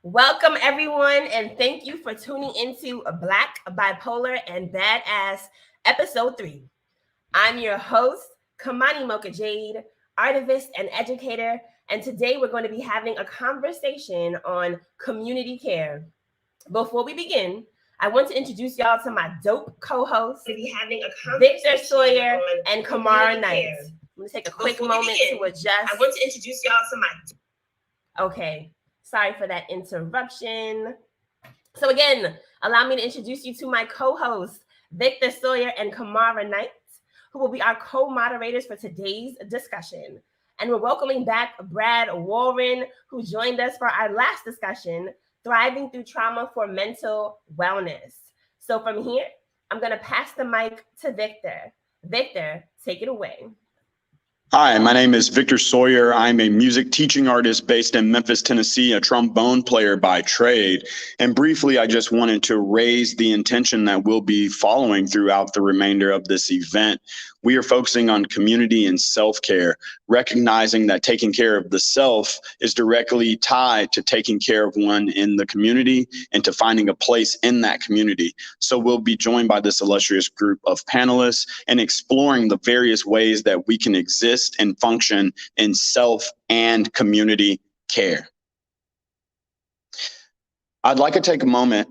Welcome, everyone, and thank you for tuning into Black, Bipolar, and Badass Episode 3. I'm your host, Kymani Mocha Jade, artivist and educator, and today we're going to be having a conversation on community care. Before we begin, I want to introduce y'all to my dope co-hosts, Victor Sawyer and Kemara Knight. I'm going to take a quick moment to adjust. I want to introduce y'all to my... Okay. Sorry for that interruption. So again, allow me to introduce you to my co-hosts, Victor Sawyer and Kemara Knight, who will be our co-moderators for today's discussion. And we're welcoming back Brad Walrond, who joined us for our last discussion, Thriving Through Trauma for Mental Wellness. So from here, I'm going to pass the mic to Victor. Victor, take it away. Hi, my name is Victor Sawyer. I'm a music teaching artist based in Memphis, Tennessee, a trombone player by trade. And briefly, I just wanted to raise the intention that we'll be following throughout the remainder of this event. We are focusing on community and self-care, recognizing that taking care of the self is directly tied to taking care of one in the community and to finding a place in that community. So we'll be joined by this illustrious group of panelists and exploring the various ways that we can exist and function in self and community care. I'd like to take a moment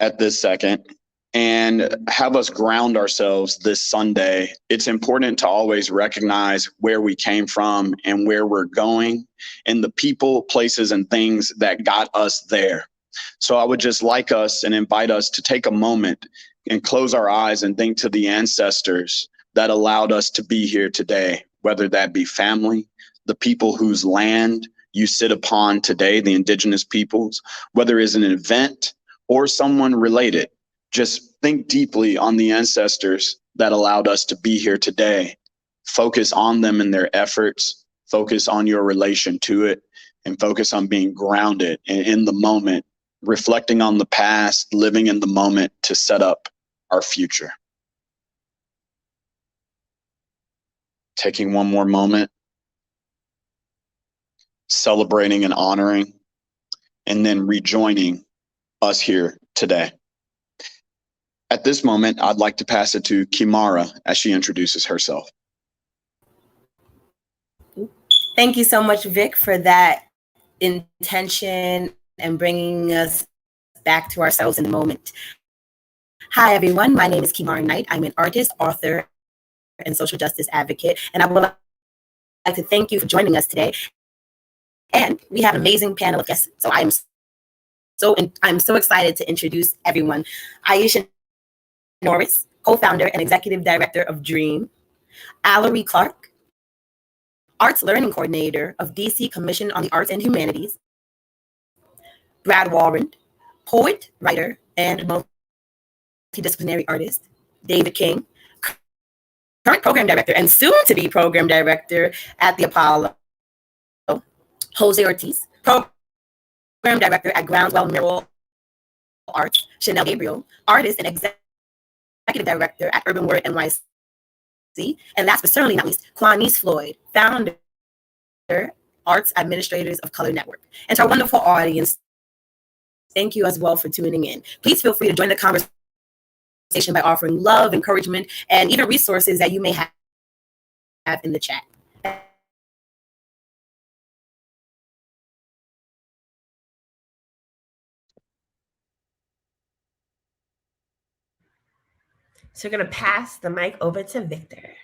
at this second and have us ground ourselves this Sunday. It's important to always recognize where we came from and where we're going and the people, places, and things that got us there. So I would just like us and invite us to take a moment and close our eyes and think to the ancestors that allowed us to be here today, whether that be family, the people whose land you sit upon today, the indigenous peoples, whether it's an event or someone related. Just think deeply on the ancestors that allowed us to be here today. Focus on them and their efforts, focus on your relation to it, and focus on being grounded and in the moment, reflecting on the past, living in the moment to set up our future. Taking one more moment, celebrating and honoring, and then rejoining us here today. At this moment, I'd like to pass it to Kemara as she introduces herself. Thank you so much, Vic, for that intention and bringing us back to ourselves in the moment. Hi, everyone. My name is Kemara Knight. I'm an artist, author, and social justice advocate, and I would like to thank you for joining us today. And we have an amazing panel of guests, so I'm so excited to introduce everyone. Aisha Norris, co-founder and executive director of Dream. Alorie Clark, arts learning coordinator of DC Commission on the Arts and Humanities. Brad Walrond, poet, writer, and multidisciplinary artist. David King, current program director and soon to be program director at the Apollo. Jose Ortiz, program director at Groundswell Mural Arts. Chanel Gabriel, artist and executive director at Urban Word NYC. And last but certainly not least, Kymani Floyd, founder, Arts Administrators of Color Network. And to our wonderful audience, thank you as well for tuning in. Please feel free to join the conversation by offering love, encouragement, and even resources that you may have in the chat. So we're going to pass the mic over to Victor.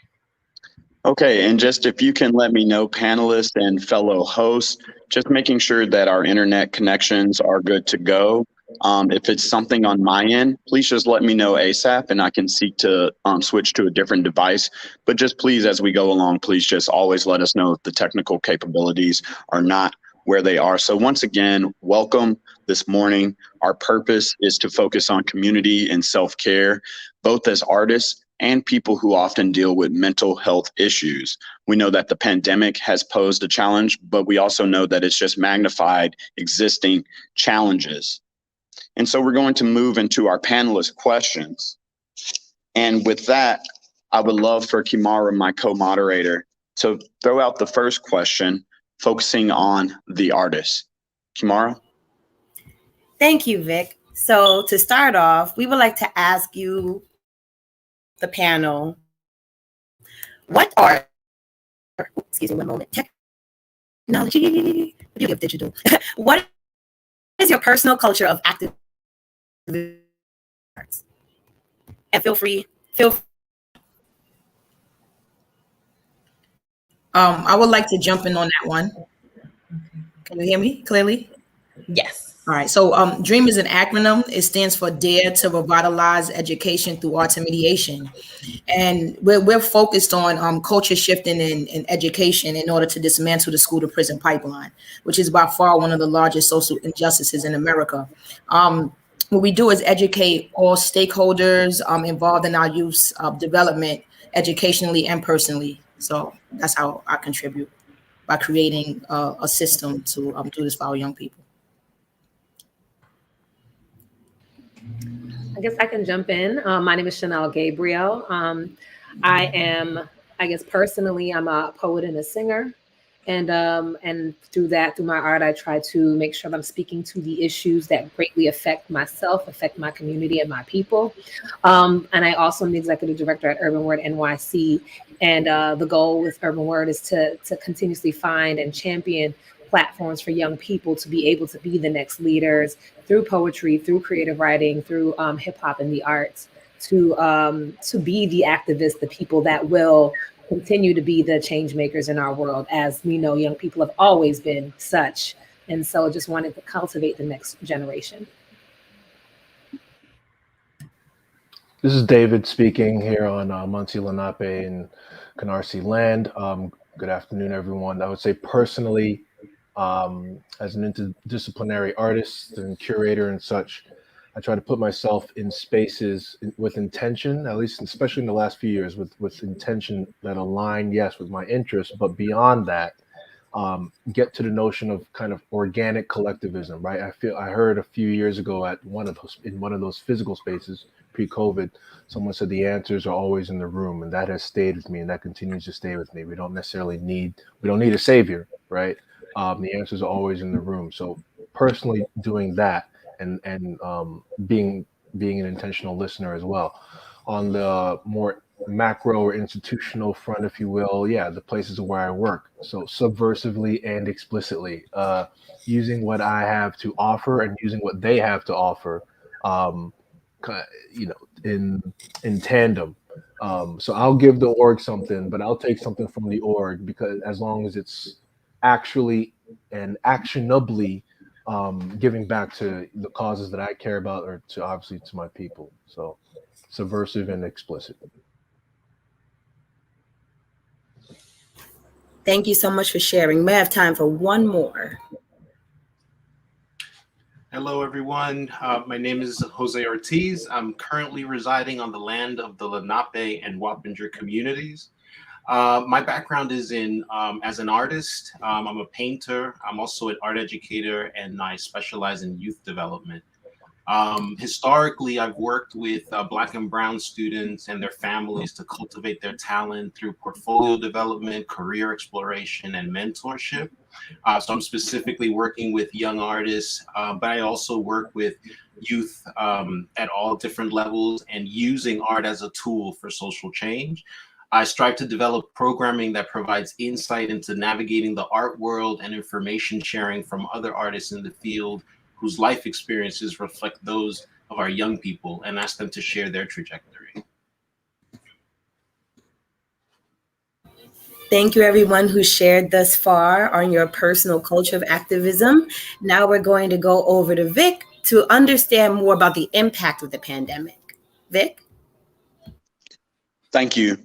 Okay, and just if you can let me know, panelists and fellow hosts, just making sure that our internet connections are good to go. If it's something on my end, please just let me know ASAP and I can seek to switch to a different device. But just please, as we go along, please just always let us know if the technical capabilities are not where they are. So once again, welcome this morning. Our purpose is to focus on community and self-care, both as artists and people who often deal with mental health issues. We know that the pandemic has posed a challenge, but we also know that it's just magnified existing challenges. And so we're going to move into our panelist questions. And with that, I would love for Kemara, my co-moderator, to throw out the first question, focusing on the artist. Kemara? Thank you, Vic. So to start off, we would like to ask you, the panel, what are, excuse me one moment, technology, the beauty of digital. What is your personal culture of active arts? And feel free. I would like to jump in on that one. Can you hear me clearly? Yes. All right. So DREAM is an acronym. It stands for Dare to Revitalize Education Through Arts and Mediation. And we're focused on culture shifting in education in order to dismantle the school to prison pipeline, which is by far one of the largest social injustices in America. What we do is educate all stakeholders involved in our youth's development, educationally and personally. So that's how I contribute, by creating a system to do this for our young people. I guess I can jump in. My name is Chanel Gabriel. I am, I guess personally, I'm a poet and a singer. And through my art, I try to make sure that I'm speaking to the issues that greatly affect myself, affect my community and my people. And I also am the executive director at Urban Word NYC. And the goal with Urban Word is to continuously find and champion platforms for young people to be able to be the next leaders through poetry, through creative writing, through hip hop and the arts, to be the activists, the people that will continue to be the change makers in our world. As we know, young people have always been such. And so just wanted to cultivate the next generation. This is David speaking here on Muncie Lenape and Canarsie land. Good afternoon, everyone. I would say personally, as an interdisciplinary artist and curator and such, I try to put myself in spaces with intention, at least, especially in the last few years, with intention that align, yes, with my interests, but beyond that, get to the notion of kind of organic collectivism, right? I heard a few years ago at one of those physical spaces pre-COVID, someone said the answers are always in the room, and that has stayed with me, and that continues to stay with me. We don't need a savior, right? The answers are always in the room. So personally doing that and being an intentional listener as well. On the more macro or institutional front, if you will, yeah, the places where I work. So subversively and explicitly, using what I have to offer and using what they have to offer, in tandem. So I'll give the org something, but I'll take something from the org, because as long as it's actually and actionably giving back to the causes that I care about, or to my people. So subversive and explicit. Thank you so much for sharing. We have time for one more. Hello, everyone. My name is Jose Ortiz. I'm currently residing on the land of the Lenape and Wappinger communities. My background is as an artist. I'm a painter. I'm also an art educator, and I specialize in youth development. Historically, I've worked with Black and Brown students and their families to cultivate their talent through portfolio development, career exploration, and mentorship. So I'm specifically working with young artists, but I also work with youth at all different levels, and using art as a tool for social change. I strive to develop programming that provides insight into navigating the art world and information sharing from other artists in the field whose life experiences reflect those of our young people, and ask them to share their trajectory. Thank you, everyone who shared thus far on your personal culture of activism. Now we're going to go over to Vic to understand more about the impact of the pandemic. Vic? Thank you.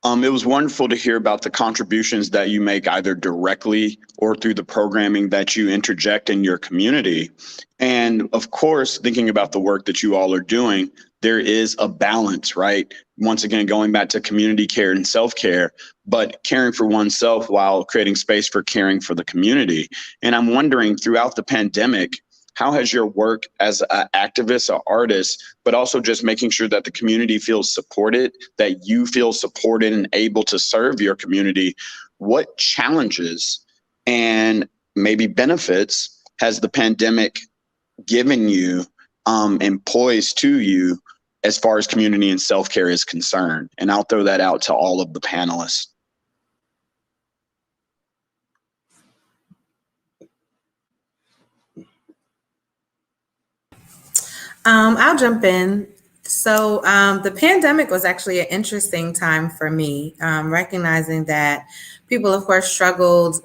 It was wonderful to hear about the contributions that you make either directly or through the programming that you interject in your community. And of course, thinking about the work that you all are doing, there is a balance, right? Once again, going back to community care and self-care, but caring for oneself while creating space for caring for the community. And I'm wondering, throughout the pandemic, how has your work as an activist, an artist, but also just making sure that the community feels supported, that you feel supported and able to serve your community, what challenges and maybe benefits has the pandemic given you and poised to you as far as community and self-care is concerned? And I'll throw that out to all of the panelists. I'll jump in. So the pandemic was actually an interesting time for me, recognizing that people, of course, struggled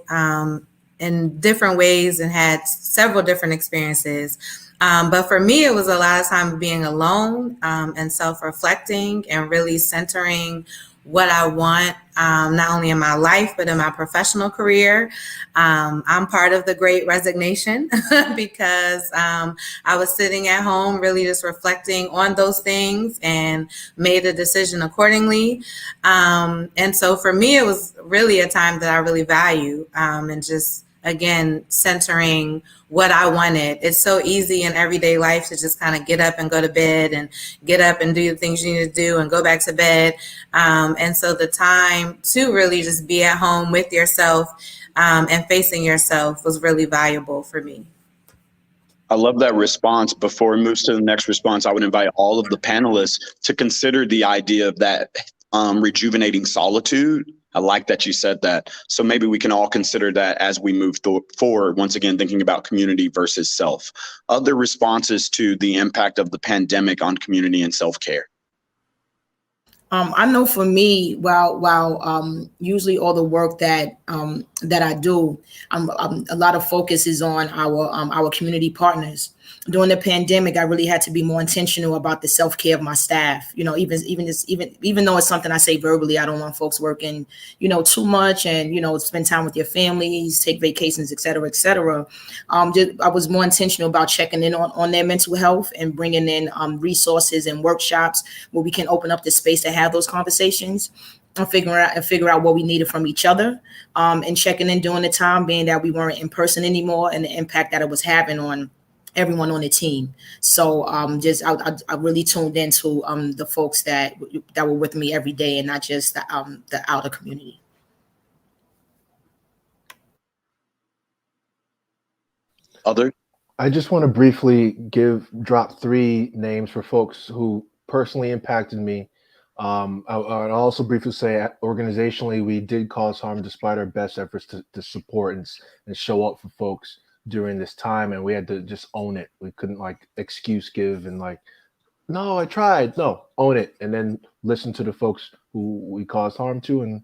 in different ways and had several different experiences. But for me, it was a lot of time being alone and self-reflecting and really centering what I want, not only in my life, but in my professional career. I'm part of the Great Resignation because I was sitting at home really just reflecting on those things and made a decision accordingly. And so for me, it was really a time that I really value and just, again, centering what I wanted. It's so easy in everyday life to just kind of get up and go to bed and get up and do the things you need to do and go back to bed. And so the time to really just be at home with yourself and facing yourself was really valuable for me. I love that response. Before we move to the next response, I would invite all of the panelists to consider the idea of that rejuvenating solitude. I like that you said that. So maybe we can all consider that as we move forward, once again, thinking about community versus self. Other responses to the impact of the pandemic on community and self-care. I know for me, while usually all the work that I do, a lot of focus is on our community partners. During the pandemic, I really had to be more intentional about the self-care of my staff. You know, even though it's something I say verbally, I don't want folks working, too much and, spend time with your families, take vacations, et cetera, et cetera. I was more intentional about checking in on their mental health and bringing in resources and workshops where we can open up the space to have those conversations and figure out what we needed from each other, and checking in during the time, being that we weren't in person anymore, and the impact that it was having on everyone on the team. So I really tuned into the folks that were with me every day, and not just the outer community. Other? I just want to briefly drop 3 names for folks who personally impacted me. I'll also briefly say, organizationally, we did cause harm despite our best efforts to support and show up for folks during this time, and we had to just own it. We couldn't excuse give and no, I tried. No, own it, and then listen to the folks who we caused harm to, and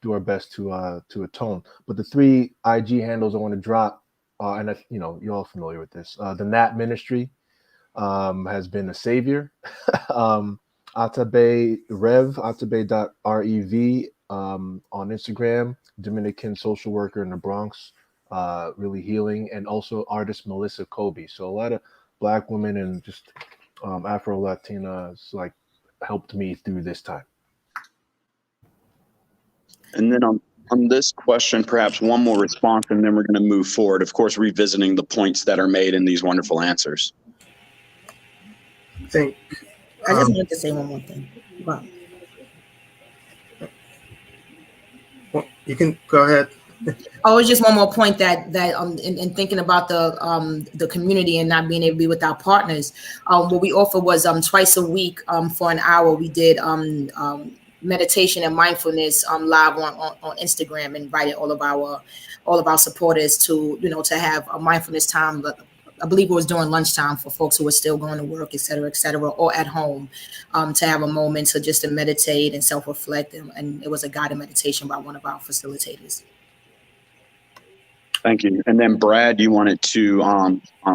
do our best to atone. But the 3 IG handles I want to drop, and you're all familiar with this. The Nat Ministry has been a savior. Atabe Rev, atabe.rev on Instagram, Dominican social worker in the Bronx, really healing, and also artist Melissa Kobe. So a lot of Black women and just Afro-Latinas helped me through this time. And then on this question, perhaps one more response, and then we're going to move forward, of course, revisiting the points that are made in these wonderful answers. I just wanted to say one more thing. Wow. Well, you can go ahead. Oh, it's just one more point that in thinking about the community and not being able to be with our partners, what we offered was twice a week for an hour. We did meditation and mindfulness live on Instagram, and invited all of our supporters to to have a mindfulness time. I believe it was during lunchtime for folks who were still going to work, et cetera, or at home, to have a moment to meditate and self-reflect. And it was a guided meditation by one of our facilitators. Thank you. And then Brad, you wanted to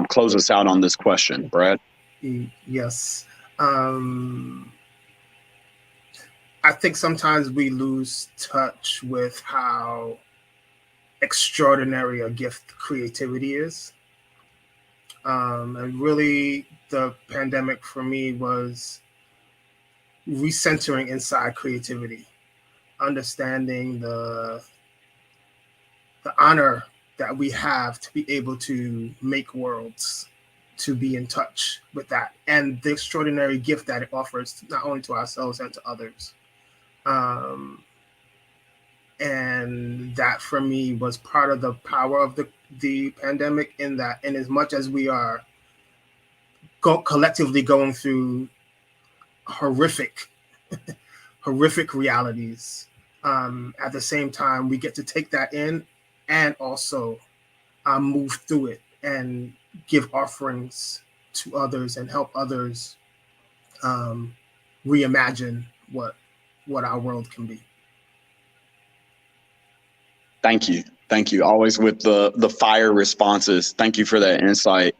close us out on this question. Brad? Yes. I think sometimes we lose touch with how extraordinary a gift creativity is. And really, the pandemic for me was recentering inside creativity, understanding the honor that we have to be able to make worlds, to be in touch with that, and the extraordinary gift that it offers not only to ourselves and to others. And that for me was part of the power of the pandemic, in that, in as much as we are collectively going through horrific realities. At the same time, we get to take that in and also move through it and give offerings to others and help others reimagine what our world can be. Thank you. Always with the fire responses. Thank you for that insight.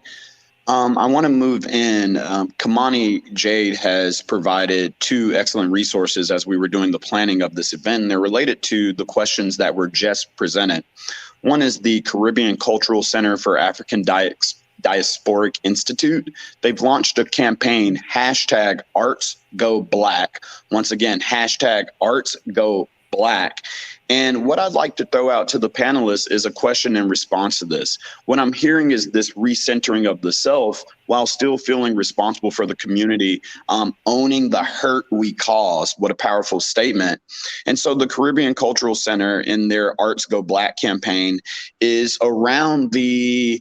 I want to move in. Kymani Jade has provided 2 excellent resources as we were doing the planning of this event. And they're related to the questions that were just presented. One is the Caribbean Cultural Center for African Diasporic Institute. They've launched a campaign, #ArtsGoBlack. Once again, #ArtsGoBlack. And what I'd like to throw out to the panelists is a question in response to this. What I'm hearing is this recentering of the self while still feeling responsible for the community, owning the hurt we caused. What a powerful statement. And so the Caribbean Cultural Center in their Arts Go Black campaign is around the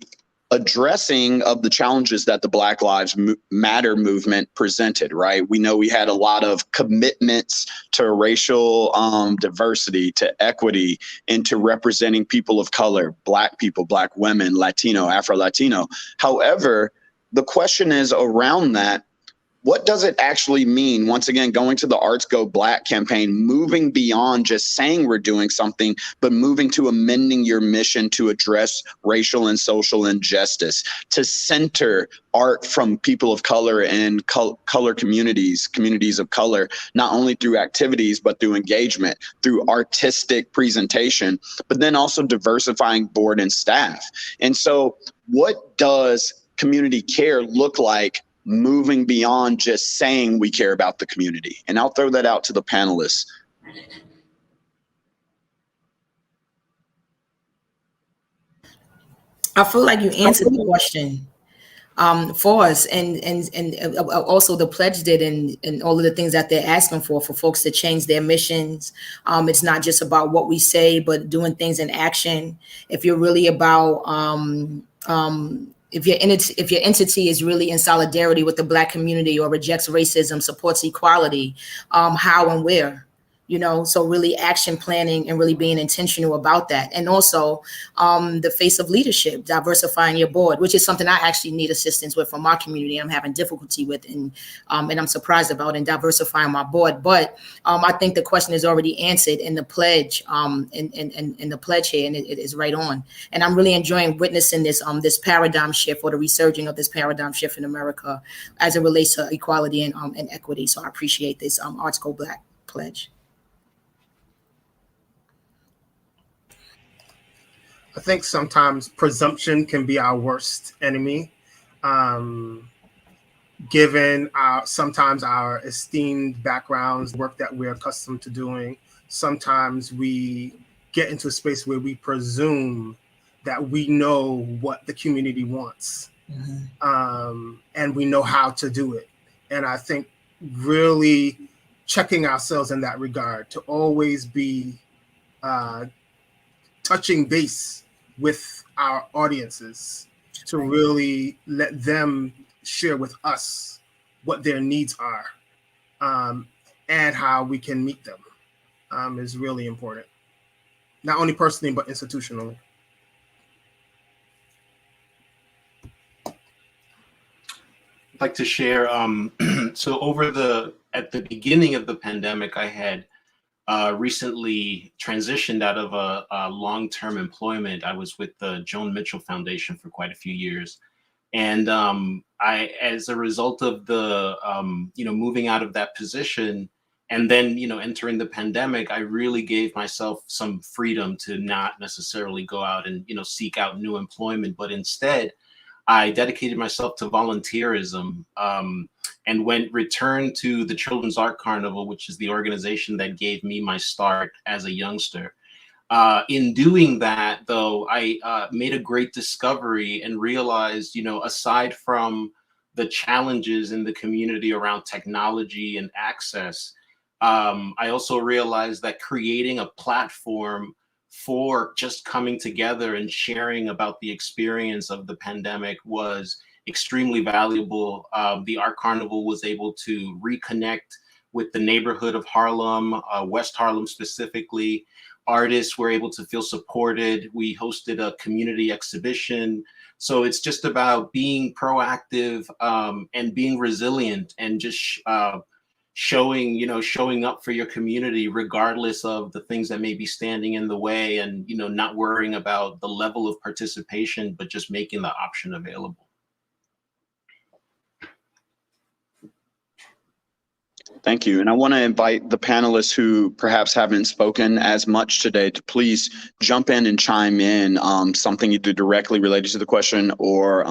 addressing of the challenges that the Black Lives Matter movement presented, right? We know we had a lot of commitments to racial diversity, to equity, and to representing people of color, Black people, Black women, Latino, Afro-Latino. However, the question is around that, what does it actually mean? Once again, going to the Arts Go Black campaign, moving beyond just saying we're doing something, but moving to amending your mission to address racial and social injustice, to center art from people of color and color communities of color, not only through activities, but through engagement, through artistic presentation, but then also diversifying board and staff. And so what does community care look like moving beyond just saying we care about the community? And I'll throw that out to the panelists. I feel like you answered the question for us, and also the pledge did, and all of the things that they're asking for folks to change their missions. It's not just about what we say, but doing things in action. If you're really about if your entity is really in solidarity with the Black community or rejects racism, supports equality, how and where, so really action planning and really being intentional about that. And also the face of leadership, diversifying your board, which is something I actually need assistance with from my community. I'm having difficulty with, and I'm surprised about, in diversifying my board. But I think the question is already answered in the pledge, in the pledge here, and it is right on. And I'm really enjoying witnessing this paradigm shift, or the resurging of this paradigm shift in America as it relates to equality and equity. So I appreciate this Arts Go Black pledge. I think sometimes presumption can be our worst enemy. Given sometimes our esteemed backgrounds, work that we're accustomed to doing, sometimes we get into a space where we presume that we know what the community wants, and we know how to do it. And I think really checking ourselves in that regard, to always be touching base with our audiences, to really let them share with us what their needs are, and how we can meet them, is really important, not only personally but institutionally. I'd like to share. So at the beginning of the pandemic, I had recently transitioned out of a long-term employment. I was with the Joan Mitchell Foundation for quite a few years. And as a result of the, moving out of that position and then, entering the pandemic, I really gave myself some freedom to not necessarily go out and, seek out new employment, but instead I dedicated myself to volunteerism, and returned to the Children's Art Carnival, which is the organization that gave me my start as a youngster. In doing that, though, I made a great discovery and realized, aside from the challenges in the community around technology and access, I also realized that creating a platform for just coming together and sharing about the experience of the pandemic was extremely valuable. The Art Carnival was able to reconnect with the neighborhood of Harlem, West Harlem specifically. Artists were able to feel supported. We hosted a community exhibition. So it's just about being proactive and being resilient, and just showing up for your community regardless of the things that may be standing in the way, and not worrying about the level of participation, but just making the option available. Thank you. And I want to invite the panelists who perhaps haven't spoken as much today to please jump in and chime in, something either directly related to the question or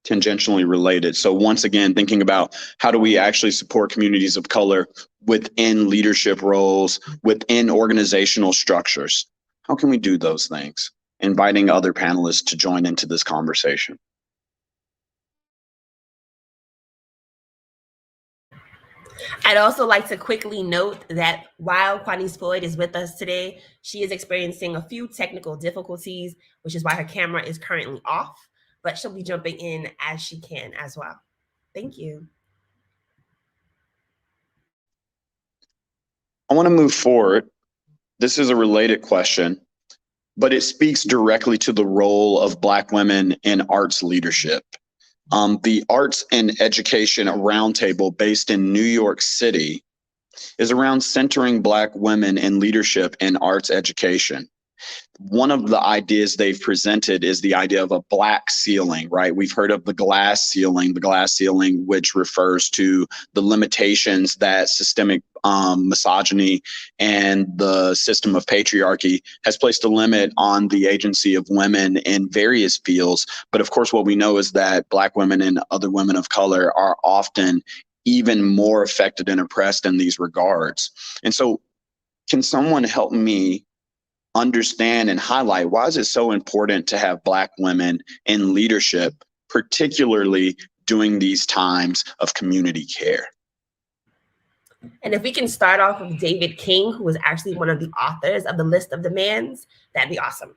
tangentially related. So once again, thinking about how do we actually support communities of color within leadership roles, within organizational structures? How can we do those things? Inviting other panelists to join into this conversation. I'd also like to quickly note that while Quanice Floyd is with us today, she is experiencing a few technical difficulties, which is why her camera is currently off, but she'll be jumping in as she can as well. Thank you. I want to move forward. This is a related question, but it speaks directly to the role of Black women in arts leadership. The Arts and Education Roundtable based in New York City is around centering Black women in leadership in arts education. One of the ideas they've presented is the idea of a black ceiling, right? We've heard of the glass ceiling, which refers to the limitations that systemic misogyny and the system of patriarchy has placed a limit on the agency of women in various fields. But of course, what we know is that Black women and other women of color are often even more affected and oppressed in these regards. And so can someone help me understand and highlight why is it so important to have Black women in leadership, particularly during these times of community care? And if we can start off with David King, who was actually one of the authors of the List of Demands, that'd be awesome.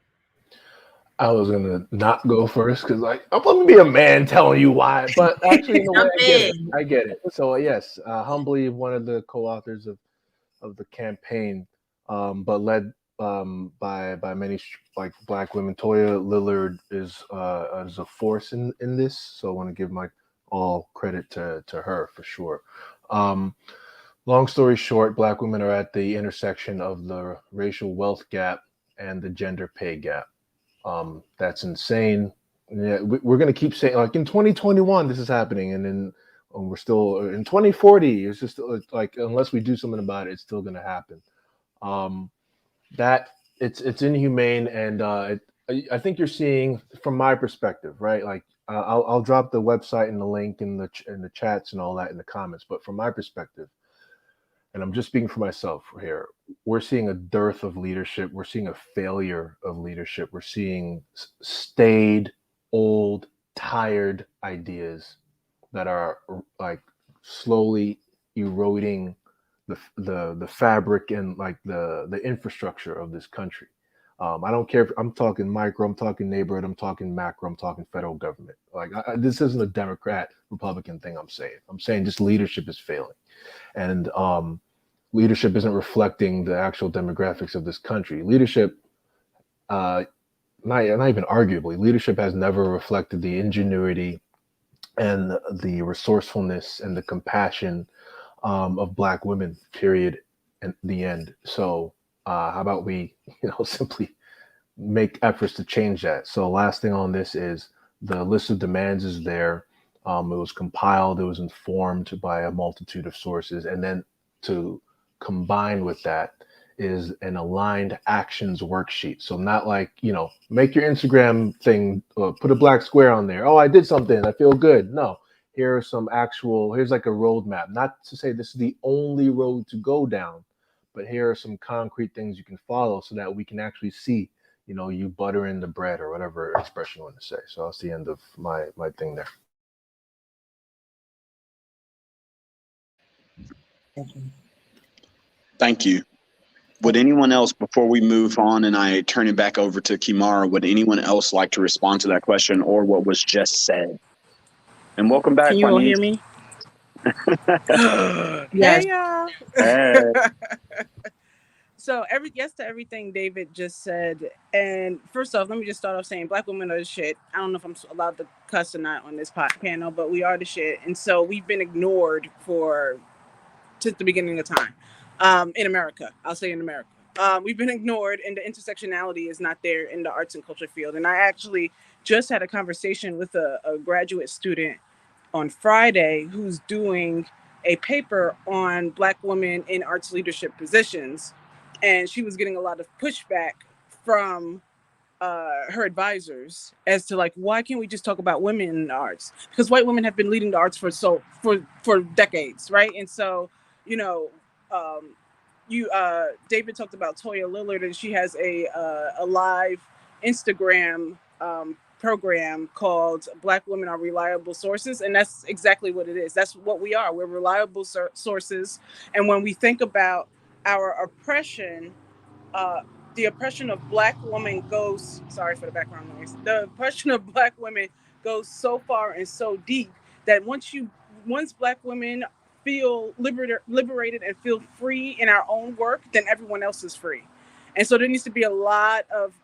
I was gonna not go first because I'm gonna be a man telling you why, but actually, in a way, I get it. So yes, humbly one of the co-authors of the campaign, but led by many like Black women. Toya Lillard is a force in this, so I want to give my all credit to her for sure. Long story short, Black women are at the intersection of the racial wealth gap and the gender pay gap. That's insane. Yeah, we're going to keep saying, like, in 2021 this is happening, and then we're still in 2040. It's just like, unless we do something about it, it's still going to happen. That it's inhumane, and I think you're seeing, from my perspective, right? Like, I'll drop the website and the link in the chats and all that in the comments. But from my perspective, and I'm just speaking for myself here, we're seeing a dearth of leadership. We're seeing a failure of leadership. We're seeing staid, old, tired ideas that are like slowly eroding the fabric and like the infrastructure of this country. I don't care if I'm talking micro, I'm talking neighborhood, I'm talking macro, I'm talking federal government. Like this isn't a Democrat Republican thing. I'm saying just leadership is failing, and leadership isn't reflecting the actual demographics of this country. Leadership, not even arguably, leadership has never reflected the ingenuity and the resourcefulness and the compassion of Black women, period, and the end. So how about we, simply make efforts to change that? So last thing on this is the list of demands is there. It was compiled, it was informed by a multitude of sources. And then to combine with that is an aligned actions worksheet. So not like, make your Instagram thing, put a black square on there. Oh, I did something, I feel good. No. Here's like a roadmap, not to say this is the only road to go down, but here are some concrete things you can follow so that we can actually see, you buttering the bread or whatever expression you want to say. So that's the end of my thing there. Thank you. Would anyone else, before we move on and I turn it back over to Kymara, would anyone else like to respond to that question or what was just said? And welcome back, Can you all Juanise. hear me? Yes. Hey y'all. Hey. So yes to everything David just said. And first off, let me just start off saying Black women are the shit. I don't know if I'm allowed to cuss or not on this panel, but we are the shit. And so we've been ignored since the beginning of time. In America, I'll say in America. We've been ignored, and the intersectionality is not there in the arts and culture field. And I actually just had a conversation with a graduate student on Friday who's doing a paper on Black women in arts leadership positions. And she was getting a lot of pushback from her advisors as to like, why can't we just talk about women in the arts? Because white women have been leading the arts for decades, right? And so, you know, David talked about Toya Lillard, and she has a live Instagram program called Black Women Are Reliable Sources, and that's exactly what it is. That's what we are. We're reliable sources. And when we think about our oppression, the oppression of Black women goes, sorry for the background noise, the oppression of Black women goes so far and so deep that once Black women feel liberated and feel free in our own work, then everyone else is free. And so there needs to be a lot of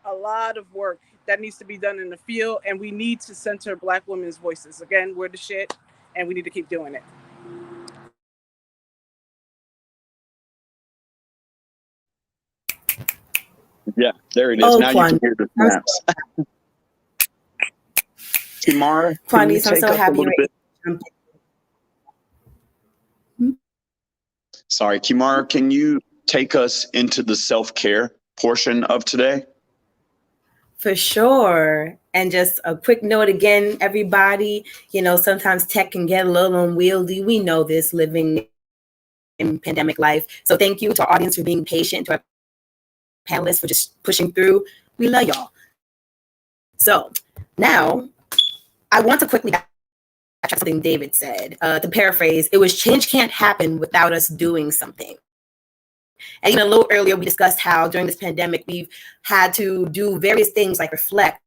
work that needs to be done in the field, and we need to center Black women's voices. Again, we're the shit, and we need to keep doing it. Yeah, there it is. Now you can hear the snaps. Kemara, can you take us a little bit? Sorry, Kemara, can you take us into the self-care portion of today? For sure. And just a quick note again, everybody, sometimes tech can get a little unwieldy. We know this living in pandemic life. So thank you to our audience for being patient, to our panelists for just pushing through. We love y'all. So now I want to quickly backtrack something David said. To paraphrase, it was change can't happen without us doing something. And even a little earlier, we discussed how during this pandemic, we've had to do various things like reflect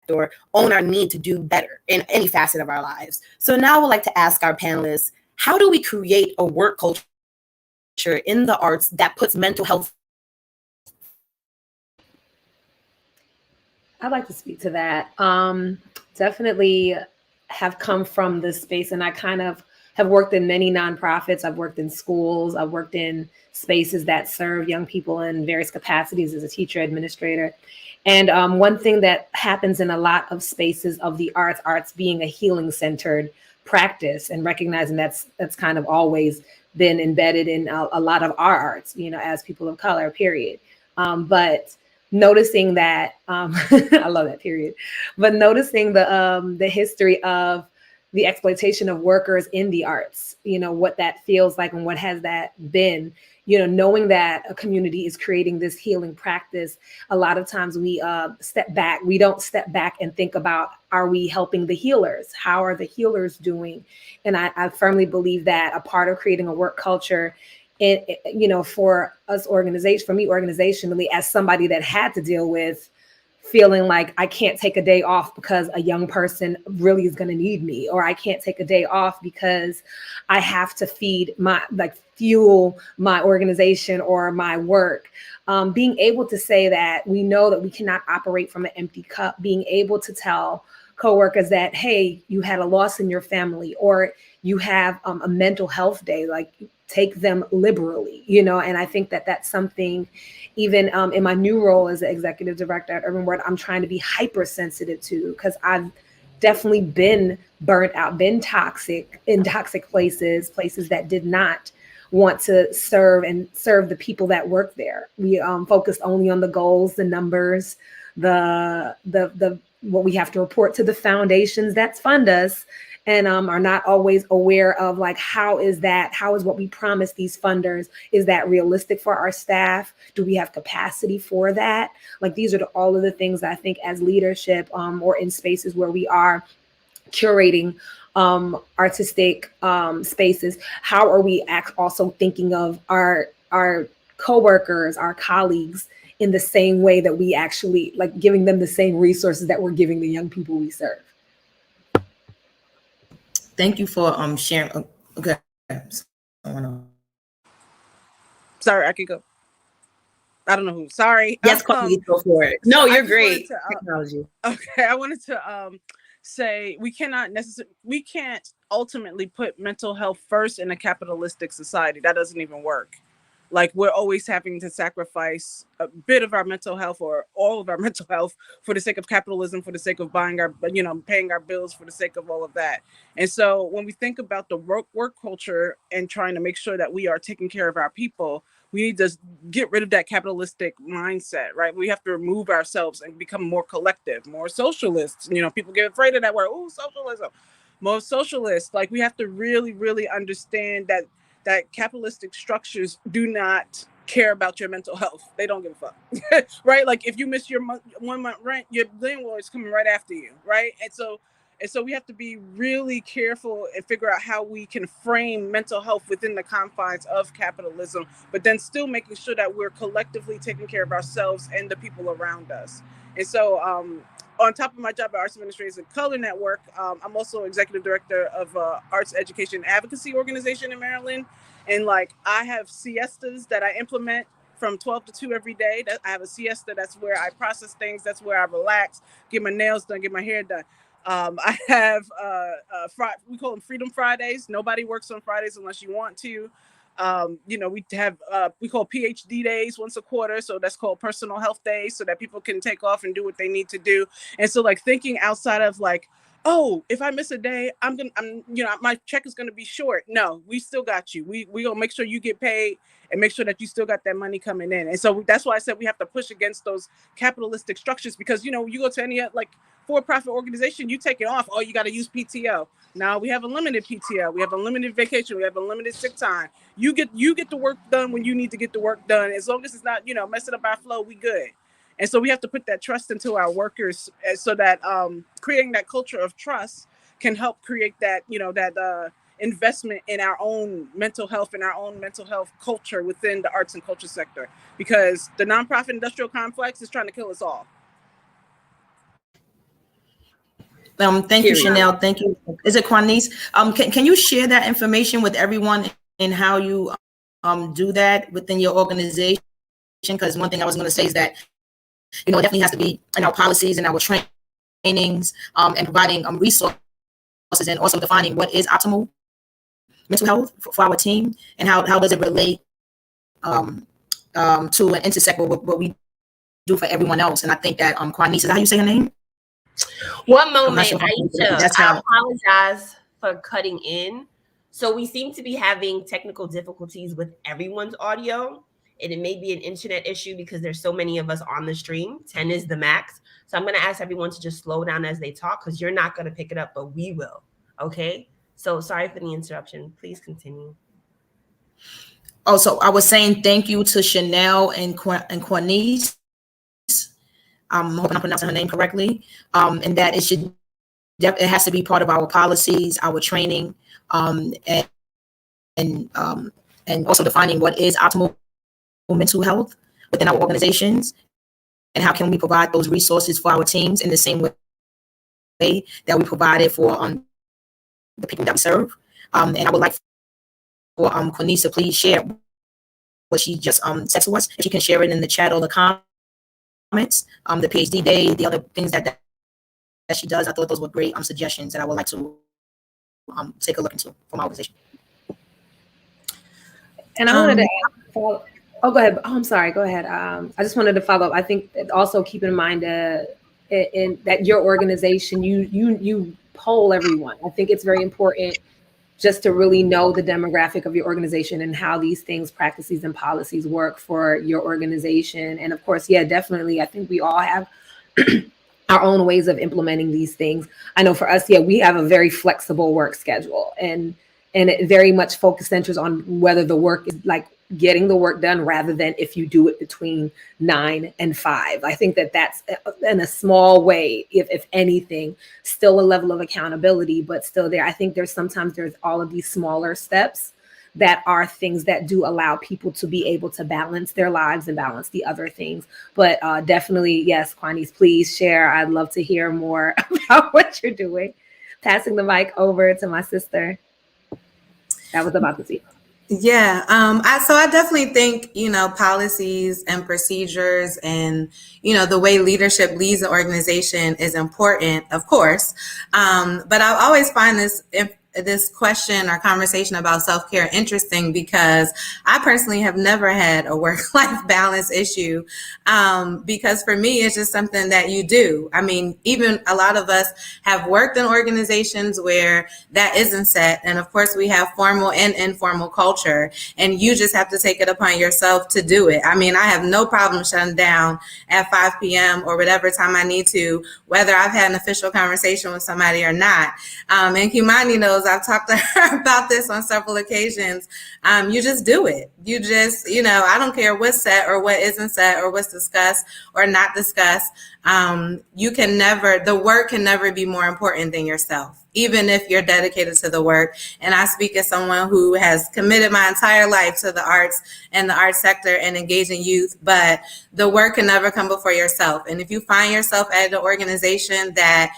or own our need to do better in any facet of our lives. So now I would like to ask our panelists, how do we create a work culture in the arts that puts mental health? I'd like to speak to that. Definitely have come from this space, and I kind of have worked in many nonprofits. I've worked in schools. I've worked in spaces that serve young people in various capacities as a teacher, administrator. And one thing that happens in a lot of spaces of the arts being a healing centered practice, and recognizing that's kind of always been embedded in a lot of our arts, as people of color, period. But noticing that, I love that period, but noticing the history of the exploitation of workers in the arts, what that feels like and what has that been, knowing that a community is creating this healing practice. A lot of times we step back. We don't step back and think about, are we helping the healers? How are the healers doing? And I firmly believe that a part of creating a work culture, for us organizationally, as somebody that had to deal with feeling like I can't take a day off because a young person really is going to need me, or I can't take a day off because I have to fuel my organization or my work. Being able to say that we know that we cannot operate from an empty cup, being able to tell coworkers that, hey, you had a loss in your family, or you have a mental health day, like take them liberally, and I think that that's something, even in my new role as the executive director at Urban Word, I'm trying to be hypersensitive to, because I've definitely been burnt out, been toxic in toxic places that did not want to serve the people that work there. We focused only on the goals, the numbers, the what we have to report to the foundations that fund us, and are not always aware of how is what we promise these funders, is that realistic for our staff? Do we have capacity for that? These are all of the things that I think as leadership or in spaces where we are curating artistic spaces, how are we also thinking of our coworkers, our colleagues, in the same way that we actually giving them the same resources that we're giving the young people we serve? Thank you for sharing. Okay. Sorry, I could go. I don't know who. Sorry. Yes, Kymani, go for it. No, you're great. Technology. Okay, I wanted to say we can't ultimately put mental health first in a capitalistic society. That doesn't even work. Like, we're always having to sacrifice a bit of our mental health or all of our mental health for the sake of capitalism, for the sake of paying our bills, for the sake of all of that. And so when we think about the work culture and trying to make sure that we are taking care of our people, we need to get rid of that capitalistic mindset, right? We have to remove ourselves and become more collective, more socialists. People get afraid of that word. Oh, socialism. More socialist. Like, we have to really, really understand that capitalistic structures do not care about your mental health. They don't give a fuck, right? Like, if you miss your 1 month rent, your landlord is coming right after you, right? And so we have to be really careful and figure out how we can frame mental health within the confines of capitalism, but then still making sure that we're collectively taking care of ourselves and the people around us. And so on top of my job at Arts Administrators and Color Network, I'm also executive director of Arts Education Advocacy Organization in Maryland. And I have siestas that I implement from 12 to 2 every day. I have a siesta. That's where I process things. That's where I relax, get my nails done, get my hair done. I have we call them Freedom Fridays. Nobody works on Fridays unless you want to. We have we call PhD days once a quarter, so that's called personal health days, so that people can take off and do what they need to do. And so thinking outside of oh, if I miss a day, my check is gonna be short. No, we still got you. We gonna make sure you get paid and make sure that you still got that money coming in. And so that's why I said we have to push against those capitalistic structures, because you go to any for-profit organization, you take it off. Oh, you got to use PTO. Now we have unlimited PTO. We have unlimited vacation. We have unlimited sick time. You get the work done when you need to get the work done. As long as it's not, messing up our flow, we good. And so we have to put that trust into our workers, so that creating that culture of trust can help create that, that investment in our own mental health and our own mental health culture within the arts and culture sector, because the nonprofit industrial complex is trying to kill us all. Thank you, Chanel. Thank you. Is it Quanice? Can you share that information with everyone and how you do that within your organization? Because one thing I was going to say is that it definitely has to be in our policies and our trainings, and providing resources, and also defining what is optimal mental health for our team, and how does it relate to and intersect with what we do for everyone else. And I think that Quanice, is that how you say her name? One moment, Aisha. I apologize for cutting in. So we seem to be having technical difficulties with everyone's audio, and it may be an internet issue because there's so many of us on the stream. 10 is the max. So I'm going to ask everyone to just slow down as they talk, because you're not going to pick it up, but we will. Okay? So sorry for the interruption. Please continue. Oh, so I was saying thank you to Chanel and Quanice. I'm hoping I'm pronouncing her name correctly. And that it has to be part of our policies, our training, and also defining what is optimal mental health within our organizations, and how can we provide those resources for our teams in the same way that we provided for the people that we serve. And I would like for Quanice to please share what she just said to us. If she can share it in the chat or the comments, the PhD day, the other things that she does. I thought those were great suggestions that I would like to take a look into from our organization. And I wanted to follow. Oh, go ahead. Oh, I'm sorry. Go ahead. I just wanted to follow up. I think also keep in mind that your organization, you poll everyone. I think it's very important just to really know the demographic of your organization and how these things, practices, and policies work for your organization. And of course, yeah, definitely, I think we all have our own ways of implementing these things. I know for us, yeah, we have a very flexible work schedule, and it very much centers on whether the work is getting the work done rather than if you do it between 9 and 5. I think that's in a small way, if anything, still a level of accountability, but still there. I think there's all of these smaller steps that are things that do allow people to be able to balance their lives and balance the other things. But definitely, yes, Quanice, please share. I'd love to hear more about what you're doing. passing the mic over to my sister that was about to speak. Yeah, I definitely think, policies and procedures and, the way leadership leads an organization is important, of course. But I always find this question or conversation about self-care interesting because I personally have never had a work-life balance issue, because for me, it's just something that you do. I mean, even a lot of us have worked in organizations where that isn't set. And of course, we have formal and informal culture, and you just have to take it upon yourself to do it. I mean, I have no problem shutting down at 5 p.m. or whatever time I need to, whether I've had an official conversation with somebody or not. And Kymani knows I've talked to her about this on several occasions. You just do it. You just, I don't care what's said or what isn't said or what's discussed or not discussed. The work can never be more important than yourself, even if you're dedicated to the work. And I speak as someone who has committed my entire life to the arts and the arts sector and engaging youth, but the work can never come before yourself. And if you find yourself at an organization that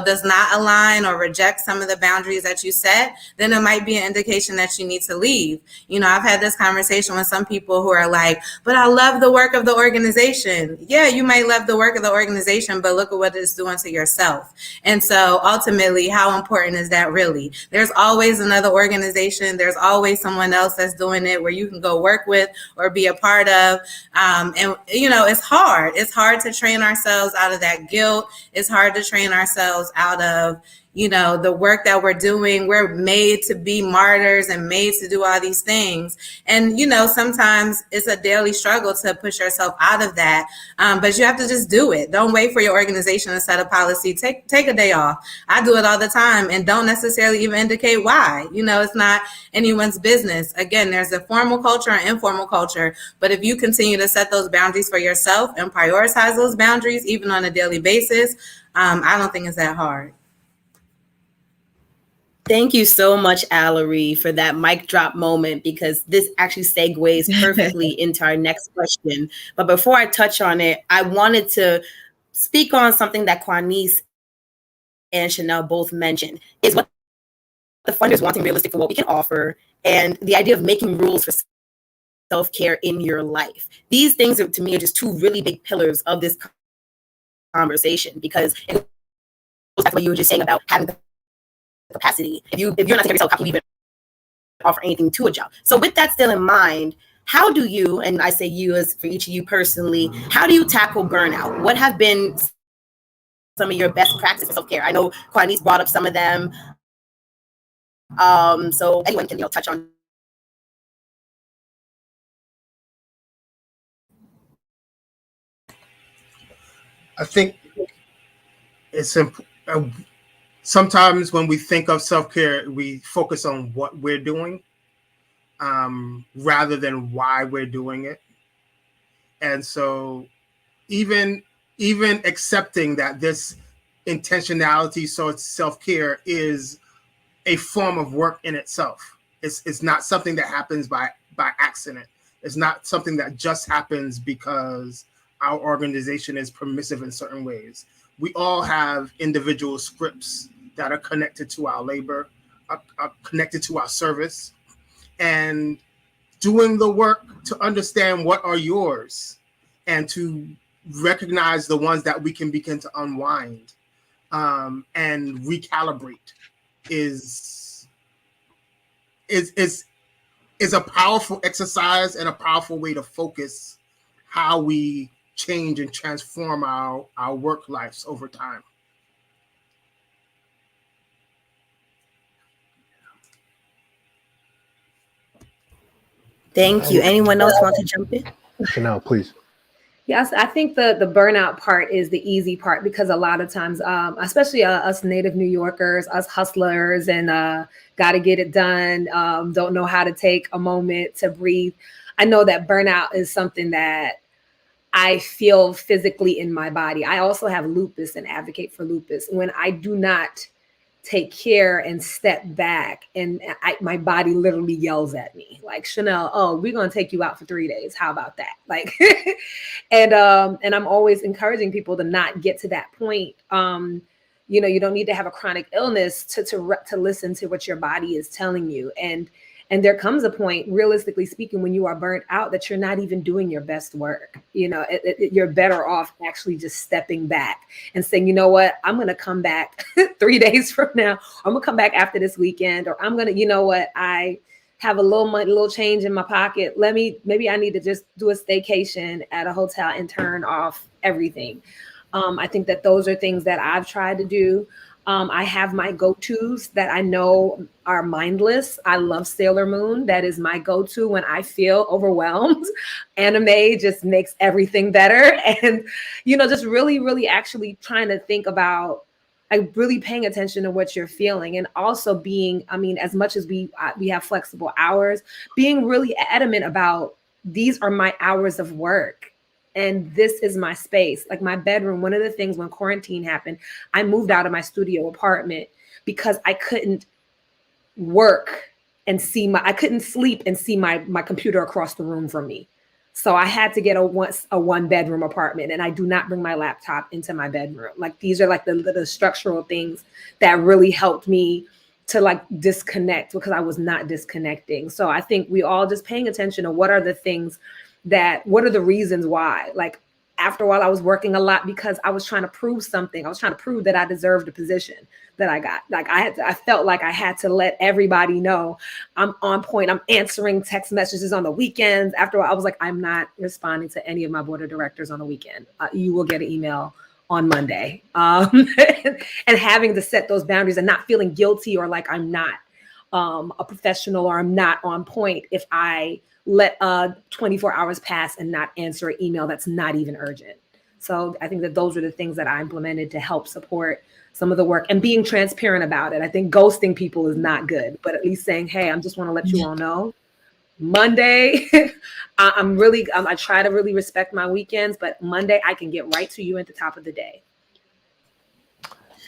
does not align or reject some of the boundaries that you set, then it might be an indication that you need to leave. I've had this conversation with some people who are like, but I love the work of the organization. Yeah, you might love the work of the organization, but look at what it's doing to yourself. And so ultimately, how important is that really? There's always another organization. There's always someone else that's doing it where you can go work with or be a part of. It's hard. It's hard to train ourselves out of that guilt. It's hard to train ourselves out of, the work that we're doing. We're made to be martyrs and made to do all these things. And, sometimes it's a daily struggle to push yourself out of that. But you have to just do it. Don't wait for your organization to set a policy. Take a day off. I do it all the time and don't necessarily even indicate why. It's not anyone's business. Again, there's a formal culture and informal culture. But if you continue to set those boundaries for yourself and prioritize those boundaries, even on a daily basis, I don't think it's that hard. Thank you so much, Alorie, for that mic drop moment, because this actually segues perfectly into our next question. But before I touch on it, I wanted to speak on something that Quanice and Chanel both mentioned, is what the funders wanting realistic for what we can offer, and the idea of making rules for self-care in your life. These things to me are just two really big pillars of this conversation, because it goes back to what you were just saying about having the capacity. If you're not taking care of yourself, how can you even offer anything to a job? So with that still in mind, how do you, and I say you as for each of you personally, how do you tackle burnout? What have been some of your best practices for self-care? I know Quanice brought up some of them. So anyone can touch on. I think it's sometimes when we think of self-care, we focus on what we're doing rather than why we're doing it. And so even accepting that this intentionality, so it's self-care, is a form of work in itself. It's not something that happens by accident. It's not something that just happens because our organization is permissive in certain ways. We all have individual scripts that are connected to our labor, are connected to our service, and doing the work to understand what are yours and to recognize the ones that we can begin to unwind and recalibrate is a powerful exercise and a powerful way to focus how we change and transform our work lives over time. Thank you. Anyone else want to jump in? Chanel, please. Yes, I think the burnout part is the easy part, because a lot of times, especially us native New Yorkers, us hustlers and got to get it done, don't know how to take a moment to breathe. I know that burnout is something that I feel physically in my body. I also have lupus and advocate for lupus. When I do not take care and step back, and my body literally yells at me like, Chanel, oh, we're going to take you out for 3 days. How about that? Like, and I'm always encouraging people to not get to that point. you don't need to have a chronic illness to listen to what your body is telling you. And there comes a point, realistically speaking, when you are burnt out that you're not even doing your best work. You're better off actually just stepping back and saying, you know what, I'm going to come back 3 days from now. I'm going to come back after this weekend, or I'm going to, you know what, I have a little money, little change in my pocket. Maybe I need to just do a staycation at a hotel and turn off everything. I think that those are things that I've tried to do. I have my go-tos that I know are mindless. I love Sailor Moon. That is my go-to when I feel overwhelmed. Anime just makes everything better. And, just really, really actually trying to think about, like, really paying attention to what you're feeling. And also being, as much as we have flexible hours, being really adamant about, these are my hours of work. And this is my space. Like my bedroom, one of the things when quarantine happened, I moved out of my studio apartment because I couldn't work and I couldn't sleep and see my computer across the room from me. So I had to get a one bedroom apartment, and I do not bring my laptop into my bedroom. Like these are like the structural things that really helped me to like disconnect, because I was not disconnecting. So I think we all just paying attention to what are the things what are the reasons why. Like after a while, I was working a lot because I was trying to prove something. I was trying to prove that I deserved a position that I got. Like I felt like I had to let everybody know I'm on point. I'm answering text messages on the weekends. After a while, I was like, I'm not responding to any of my board of directors on the weekend. You will get an email on Monday. And having to set those boundaries and not feeling guilty or like I'm not a professional or I'm not on point if I let 24 hours pass and not answer an email that's not even urgent. So I think that those are the things that I implemented to help support some of the work, and being transparent about it. I think ghosting people is not good, but at least saying, hey, I just want to let you all know Monday, I try to really respect my weekends, but Monday I can get right to you at the top of the day.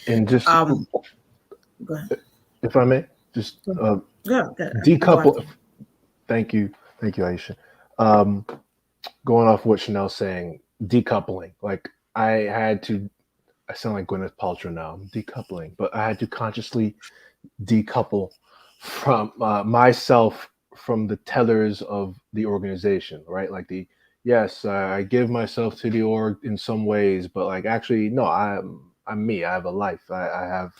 And just, Go ahead. if I may, just decouple. Thank you, Aisha. Going off what Chanel's saying, decoupling. Like I sound like Gwyneth Paltrow now. I'm decoupling, but I had to consciously decouple from myself from the tellers of the organization, right? Like yes, I give myself to the org in some ways, but like actually, no, I'm me. I have a life. I have,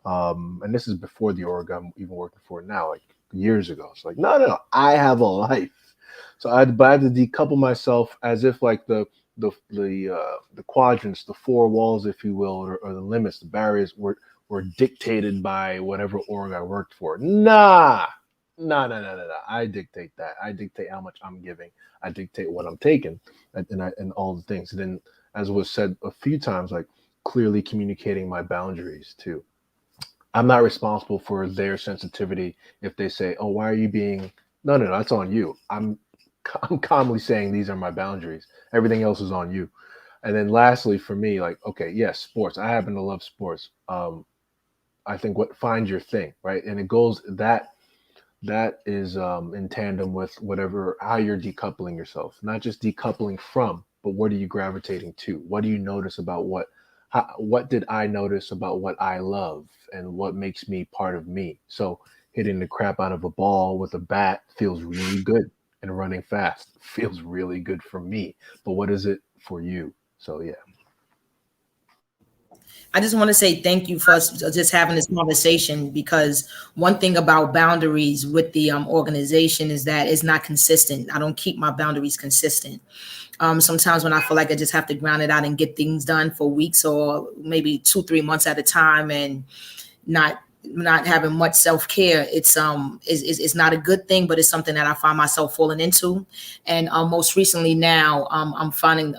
and this is before the org I'm even working for now, like years ago. It's like, no, I have a life. So I had to decouple myself as if like the quadrants, the four walls, if you will, or the limits, the barriers were dictated by whatever org I worked for. Nah. I dictate that. I dictate how much I'm giving. I dictate what I'm taking, and all the things. And then, as was said a few times, like clearly communicating my boundaries too. I'm not responsible for their sensitivity if they say, "Oh, why are you being?" No, that's on you. I'm calmly saying these are my boundaries. Everything else is on you. And then lastly, for me, like, okay, yes, sports. I happen to love sports. I think find your thing, right? And it goes that is in tandem with how you're decoupling yourself. Not just decoupling from, but what are you gravitating to? What do you notice about what did I notice about what I love and what makes me part of me? So hitting the crap out of a ball with a bat feels really good, and running fast feels really good for me. But what is it for you? So yeah. I just want to say thank you for just having this conversation, because one thing about boundaries with the organization is that it's not consistent. I don't keep my boundaries consistent. Sometimes when I feel like I just have to ground it out and get things done for weeks or maybe 2-3 months at a time and not having much self-care, it's not a good thing, but it's something that I find myself falling into. And most recently now, I'm finding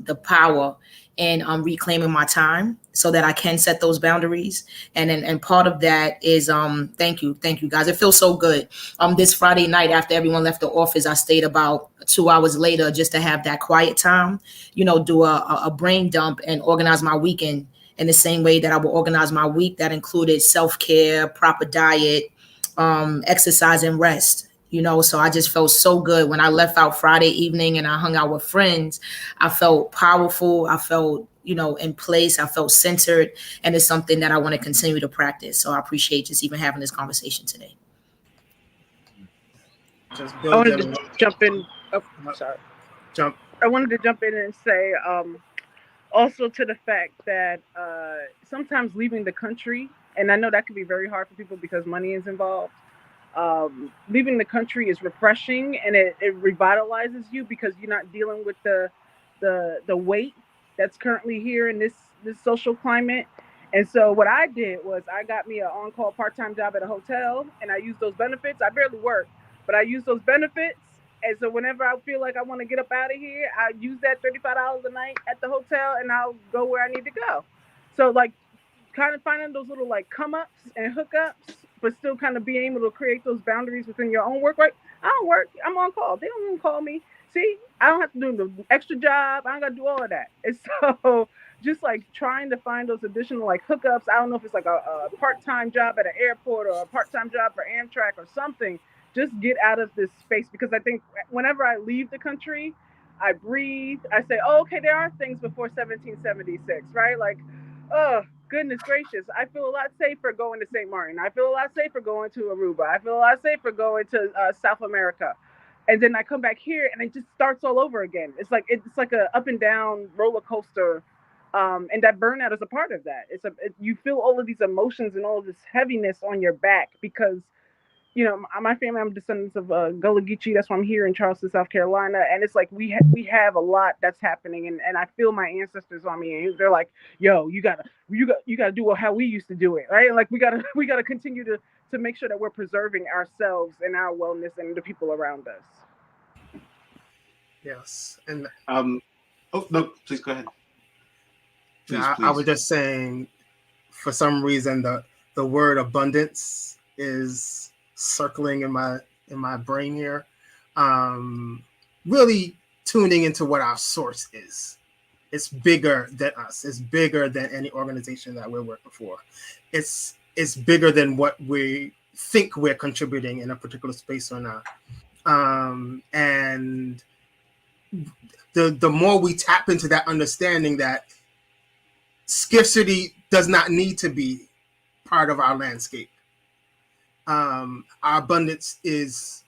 the power and I'm reclaiming my time so that I can set those boundaries. And part of that is thank you guys. It feels so good. This Friday night after everyone left the office, I stayed about 2 hours later just to have that quiet time, do a brain dump and organize my weekend in the same way that I will organize my week. That included self-care, proper diet, exercise, and rest. So I just felt so good when I left out Friday evening and I hung out with friends. I felt powerful. I felt in place. I felt centered, and it's something that I want to continue to practice. So I appreciate just even having this conversation today. Just I build wanted them. to jump in. Oh, sorry. Jump. I wanted to jump in and say also to the fact that sometimes leaving the country, and I know that can be very hard for people because money is involved. Leaving the country is refreshing, and it revitalizes you because you're not dealing with the weight that's currently here in this social climate. And so what I did was I got me an on-call part-time job at a hotel, and I used those benefits. I barely work, but I use those benefits. And so whenever I feel like I want to get up out of here, I use that $35 a night at the hotel, and I'll go where I need to go. So like kind of finding those little like come-ups and hookups, but still kind of being able to create those boundaries within your own work. Like, I don't work, I'm on call. They don't even call me. See, I don't have to do the extra job. I don't got to do all of that. And so just like trying to find those additional like hookups. I don't know if it's like a part-time job at an airport or a part-time job for Amtrak or something. Just get out of this space, because I think whenever I leave the country, I breathe. I say, oh, okay, there are things before 1776, right? Like, oh, goodness gracious. I feel a lot safer going to St. Martin. I feel a lot safer going to Aruba. I feel a lot safer going to South America. And then I come back here and it just starts all over again. It's like a up and down roller coaster. And that burnout is a part of that. You feel all of these emotions and all of this heaviness on your back because, my family, I'm descendants of Gullah Geechee. That's why I'm here in Charleston, South Carolina. And it's like we have a lot that's happening, and I feel my ancestors on me. And they're like, "Yo, you gotta do it how we used to do it, right? Like we gotta continue to make sure that we're preserving ourselves and our wellness and the people around us." Yes, and oh no, please go ahead. Please. I was just saying, for some reason, the word abundance is circling in my brain here. Really tuning into what our source is. It's bigger than us. It's bigger than any organization that we're working for. It's bigger than what we think we're contributing in a particular space or not. And the more we tap into that understanding that scarcity does not need to be part of our landscape. Our abundance is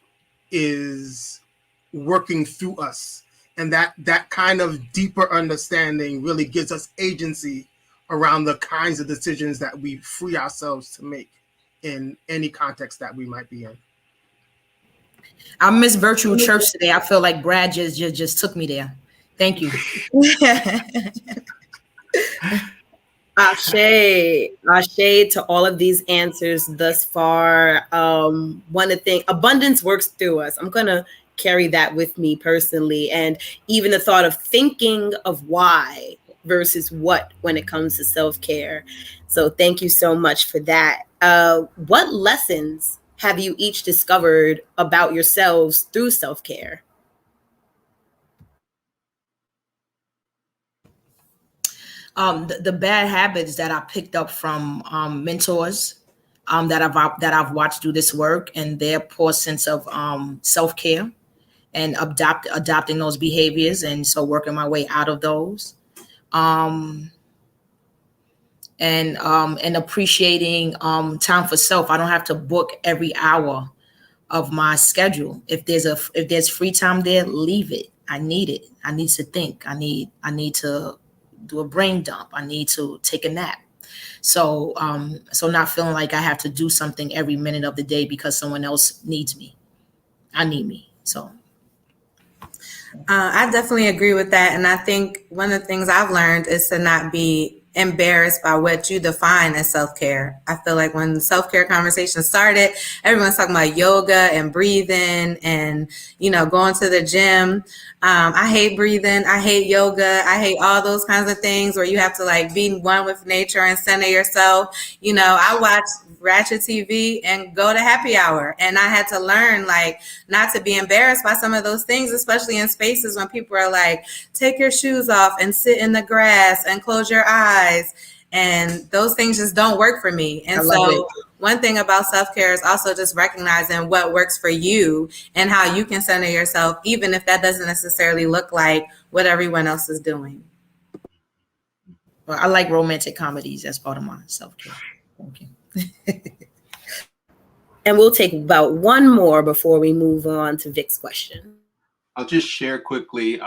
working through us, and that kind of deeper understanding really gives us agency around the kinds of decisions that we free ourselves to make in any context that we might be in. I miss virtual church today. I feel like Brad just took me there. Thank you. Ashe to all of these answers thus far. One of the things, abundance works through us. I'm going to carry that with me personally. And even the thought of thinking of why versus what when it comes to self-care. So thank you so much for that. What lessons have you each discovered about yourselves through self-care? The bad habits that I picked up from mentors that I've watched do this work, and their poor sense of self-care and adopting those behaviors, and so working my way out of those, and appreciating time for self. I don't have to book every hour of my schedule. If there's free time there, leave it. I need it. I need to think. I need to do a brain dump. I need to take a nap. So not feeling like I have to do something every minute of the day because someone else needs me. I need me. So I definitely agree with that. And I think one of the things I've learned is to not be embarrassed by what you define as self-care. I feel like when the self-care conversation started, everyone's talking about yoga and breathing and, going to the gym. I hate breathing. I hate yoga. I hate all those kinds of things where you have to like be one with nature and center yourself. I watch Ratchet TV and go to happy hour. And I had to learn like not to be embarrassed by some of those things, especially in spaces when people are like, take your shoes off and sit in the grass and close your eyes. And those things just don't work for me. And so one thing about self-care is also just recognizing what works for you and how you can center yourself, even if that doesn't necessarily look like what everyone else is doing. Well, I like romantic comedies as part of my self-care. Okay. And we'll take about one more before we move on to Vic's question. I'll just share quickly.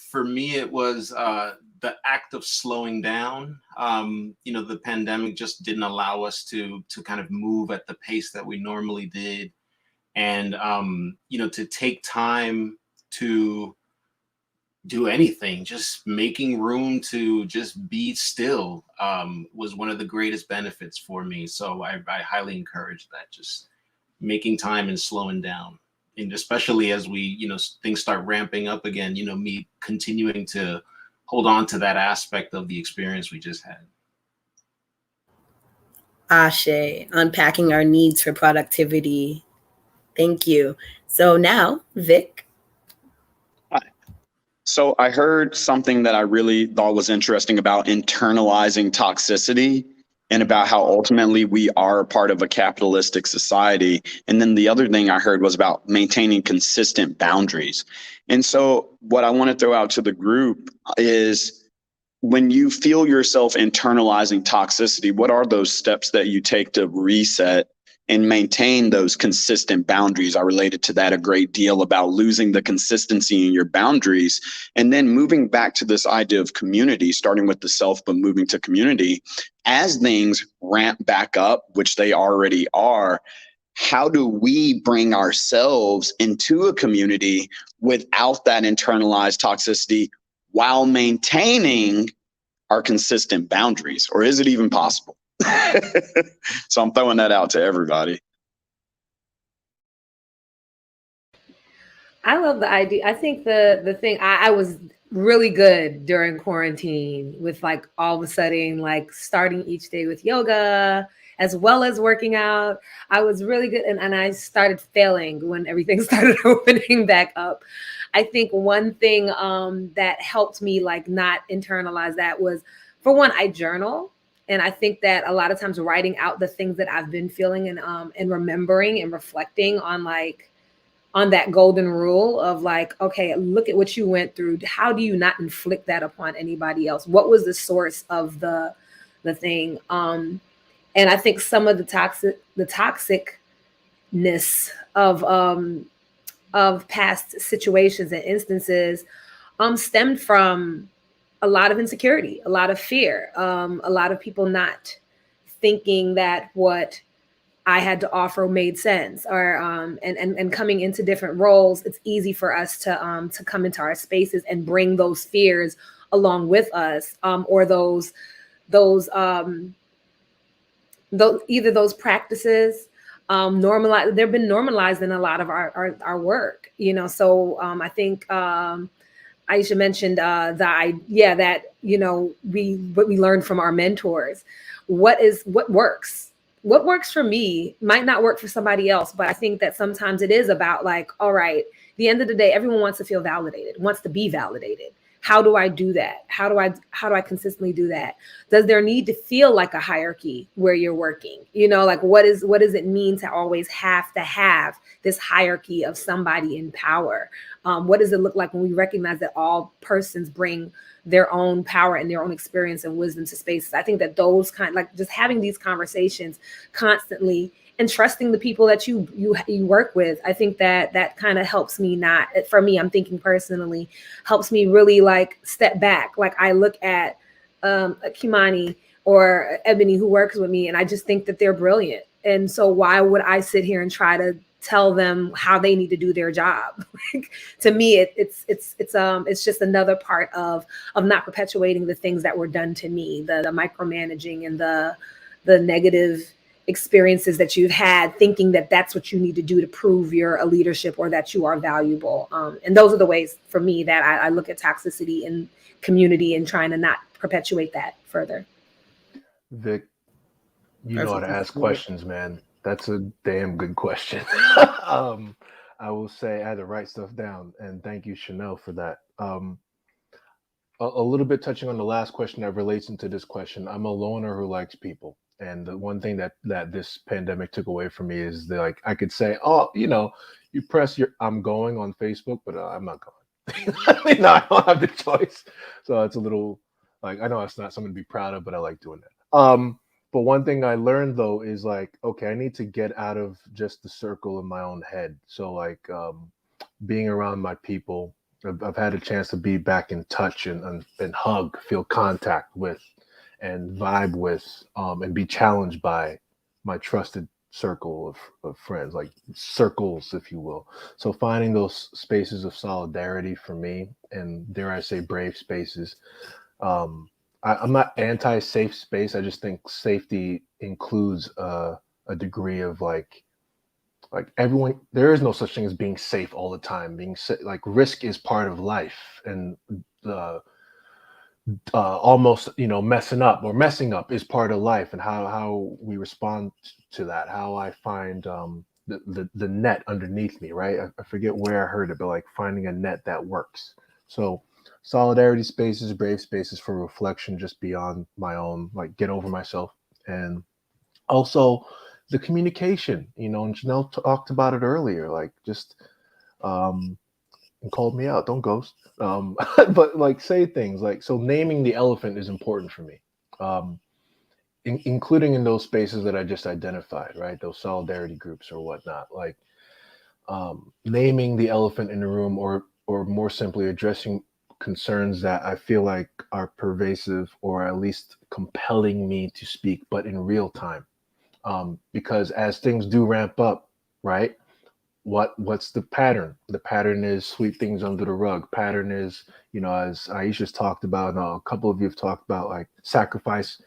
For me, it was the act of slowing down. The pandemic just didn't allow us to kind of move at the pace that we normally did. And, to take time to do anything, just making room to just be still was one of the greatest benefits for me. So I highly encourage that, just making time and slowing down. And especially as we, things start ramping up again, me continuing to hold on to that aspect of the experience we just had. Ashe, unpacking our needs for productivity. Thank you. So now, Vic. So I heard something that I really thought was interesting about internalizing toxicity and about how ultimately we are part of a capitalistic society. And then the other thing I heard was about maintaining consistent boundaries. And so what I want to throw out to the group is, when you feel yourself internalizing toxicity, what are those steps that you take to reset and maintain those consistent boundaries? I related to that a great deal, about losing the consistency in your boundaries, and then moving back to this idea of community, starting with the self, but moving to community. As things ramp back up, which they already are, how do we bring ourselves into a community without that internalized toxicity while maintaining our consistent boundaries? Or is it even possible? So I'm throwing that out to everybody. I love the idea. I think the thing, I was really good during quarantine with like all of a sudden like starting each day with yoga as well as working out. I was really good, and I started failing when everything started opening back up. I think one thing that helped me like not internalize that was, for one, I journal. And I think that a lot of times writing out the things that I've been feeling and remembering and reflecting on that golden rule of like, okay, look at what you went through. How do you not inflict that upon anybody else? What was the source of the thing? And I think some of the toxicness of past situations and instances stemmed from a lot of insecurity, a lot of fear, a lot of people not thinking that what I had to offer made sense, or and coming into different roles. It's easy for us to come into our spaces and bring those fears along with us, or those either those practices normalized. They've been normalized in a lot of our work, So I think. Aisha mentioned that what we learned from our mentors. What works? What works for me might not work for somebody else, but I think that sometimes it is about like, all right, at the end of the day, everyone wants to feel validated, wants to be validated. How do I do that? How do I consistently do that? Does there need to feel like a hierarchy where you're working? Like what does it mean to always have to have this hierarchy of somebody in power? What does it look like when we recognize that all persons bring their own power and their own experience and wisdom to spaces? I think that those just having these conversations constantly and trusting the people that you work with, I think that kind of helps me for me, I'm thinking personally, helps me really like step back. Like I look at Kymani or Ebony who works with me, and I just think that they're brilliant. And so why would I sit here and try to tell them how they need to do their job? To me, it's just another part of not perpetuating the things that were done to me, the micromanaging and the negative experiences that you've had, thinking that that's what you need to do to prove you're a leadership or that you are valuable. And those are the ways for me that I look at toxicity in community and trying to not perpetuate that further. Vic, you know how to ask questions, man. That's a damn good question. I will say I had to write stuff down, and thank you, Chanel, for that. A little bit touching on the last question that relates into this question. I'm a loner who likes people. And the one thing that this pandemic took away from me is I could say, oh, you press I'm going on Facebook, but I'm not going. No, I don't have the choice. So it's a little Like, I know it's not something to be proud of, but I like doing that. But one thing I learned though is like, okay, I need to get out of just the circle in my own head. So like, being around my people, I've had a chance to be back in touch and hug, feel contact with, and vibe with, and be challenged by my trusted circle of friends, like circles, if you will. So finding those spaces of solidarity for me, and dare I say, brave spaces. I'm not anti-safe space. I just think safety includes a degree of like everyone. There is no such thing as being safe all the time. Like risk is part of life, and almost messing up is part of life, and how we respond to that. How I find the net underneath me. Right. I forget where I heard it, but like finding a net that works. So solidarity spaces, brave spaces for reflection, just beyond my own, like get over myself. And also the communication, and Janelle talked about it earlier, like just and called me out, don't ghost, but like say things like, so naming the elephant is important for me, including in those spaces that I just identified, right, those solidarity groups or whatnot, like naming the elephant in the room, or more simply addressing concerns that I feel like are pervasive, or at least compelling me to speak, but in real time. Because as things do ramp up, right? What's the pattern? The pattern is sweep things under the rug. Pattern is, as Aisha's talked about, and a couple of you have talked about, like sacrifice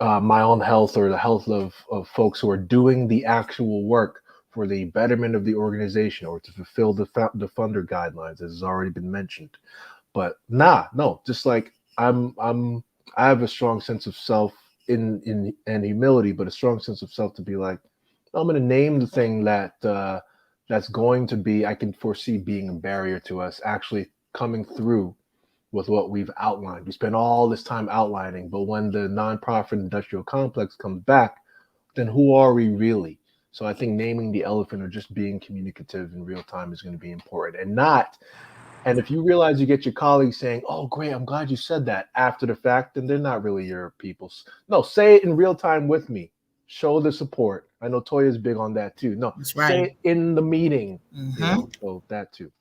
my own health or the health of folks who are doing the actual work for the betterment of the organization, or to fulfill the funder guidelines, as has already been mentioned. But no, just like I have a strong sense of self and humility, but a strong sense of self to be like, I'm going to name the thing that that's going to be, I can foresee being a barrier to us actually coming through with what we've outlined. We spend all this time outlining, but when the nonprofit industrial complex comes back, then who are we really? So I think naming the elephant or just being communicative in real time is going to be important. And if you realize you get your colleagues saying, oh, great, I'm glad you said that after the fact, then they're not really your people. No, say it in real time with me. Show the support. I know Toya's big on that too. No, That's right. Say it in the meeting. Mm-hmm. So that too.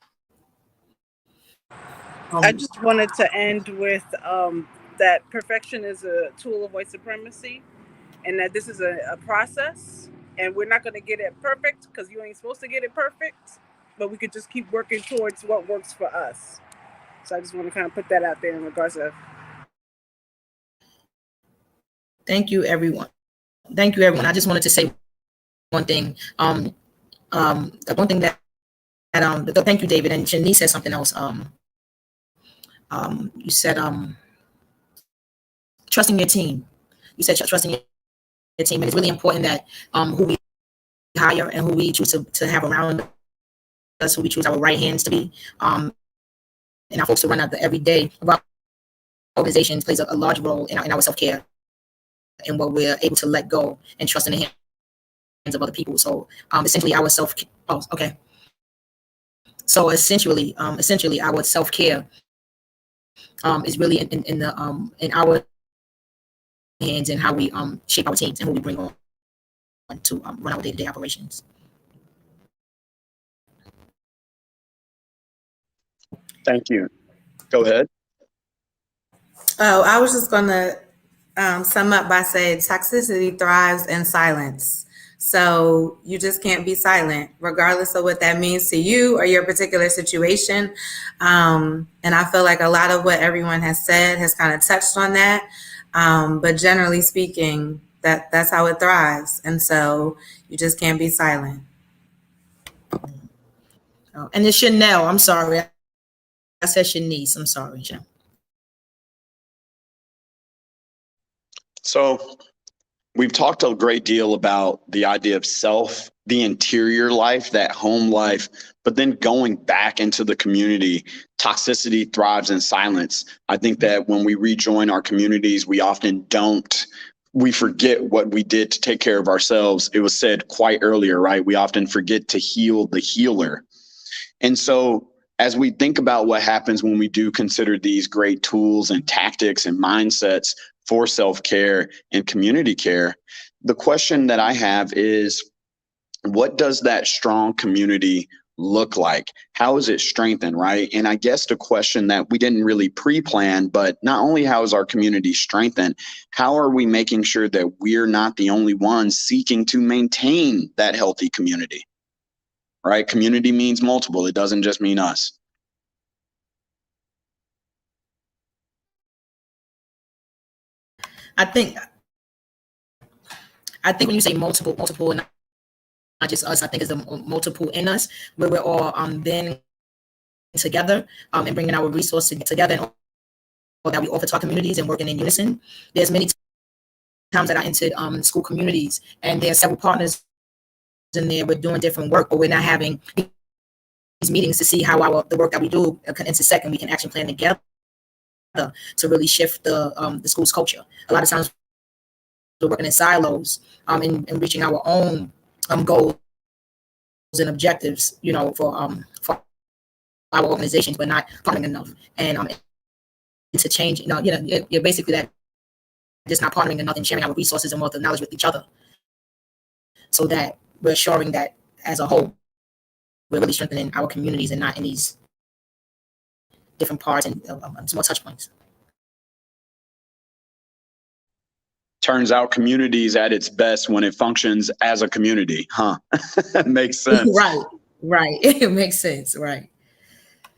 I just wanted to end with that perfection is a tool of white supremacy, and that this is a process, and we're not going to get it perfect because you ain't supposed to get it perfect, but we could just keep working towards what works for us. So I just want to kind of put that out there in regards to. Thank you, everyone. I just wanted to say one thing. One thing that thank you, David, and Shanice said something else. You said trusting your team. You said trusting your team, and it's really important that who we hire and who we choose to have around us, who we choose our right hands to be, and our folks to run out the everyday of our organizations plays a large role in our self-care and what we're able to let go and trust in the hands of other people. So essentially our self-care. Oh, okay. So essentially our self-care is really in our hands, and how we shape our teams and who we bring on to run our day-to-day operations. Thank you. Go ahead. Oh, I was just going to sum up by saying toxicity thrives in silence. So you just can't be silent, regardless of what that means to you or your particular situation. And I feel like a lot of what everyone has said has kind of touched on that. But generally speaking, that's how it thrives. And so you just can't be silent. Oh, and it's Chanel. I'm sorry. I said Shanice. I'm sorry, Jim. So we've talked a great deal about the idea of self, the interior life, that home life, but then going back into the community. Toxicity thrives in silence. I think that when we rejoin our communities, we often we forget what we did to take care of ourselves. It was said quite earlier, right? We often forget to heal the healer. And so as we think about what happens when we do consider these great tools and tactics and mindsets for self-care and community care, the question that I have is, what does that strong community look like? How is it strengthened, right? And I guess the question that we didn't really pre-plan, but not only how is our community strengthened, how are we making sure that we're not the only ones seeking to maintain that healthy community, right? Community means multiple. It doesn't just mean us. I think when you say multiple, and not just us, I think it's the multiple in us, where we're all been together and bringing our resources together, and all that we offer to our communities and working in unison. There's many times that I entered school communities, and there are several partners in there. We're doing different work, but we're not having these meetings to see how the work that we do can intersect, and we can action plan together to really shift the school's culture. A lot of times we're working in silos and reaching our own goals and objectives, for our organizations, but not partnering enough. And to change, you're basically that just not partnering enough and sharing our resources and wealth of knowledge with each other, so that we're assuring that as a whole, we're really strengthening our communities and not in these different parts and small touch points. Turns out community is at its best when it functions as a community, huh? Makes sense. Right. It makes sense, right.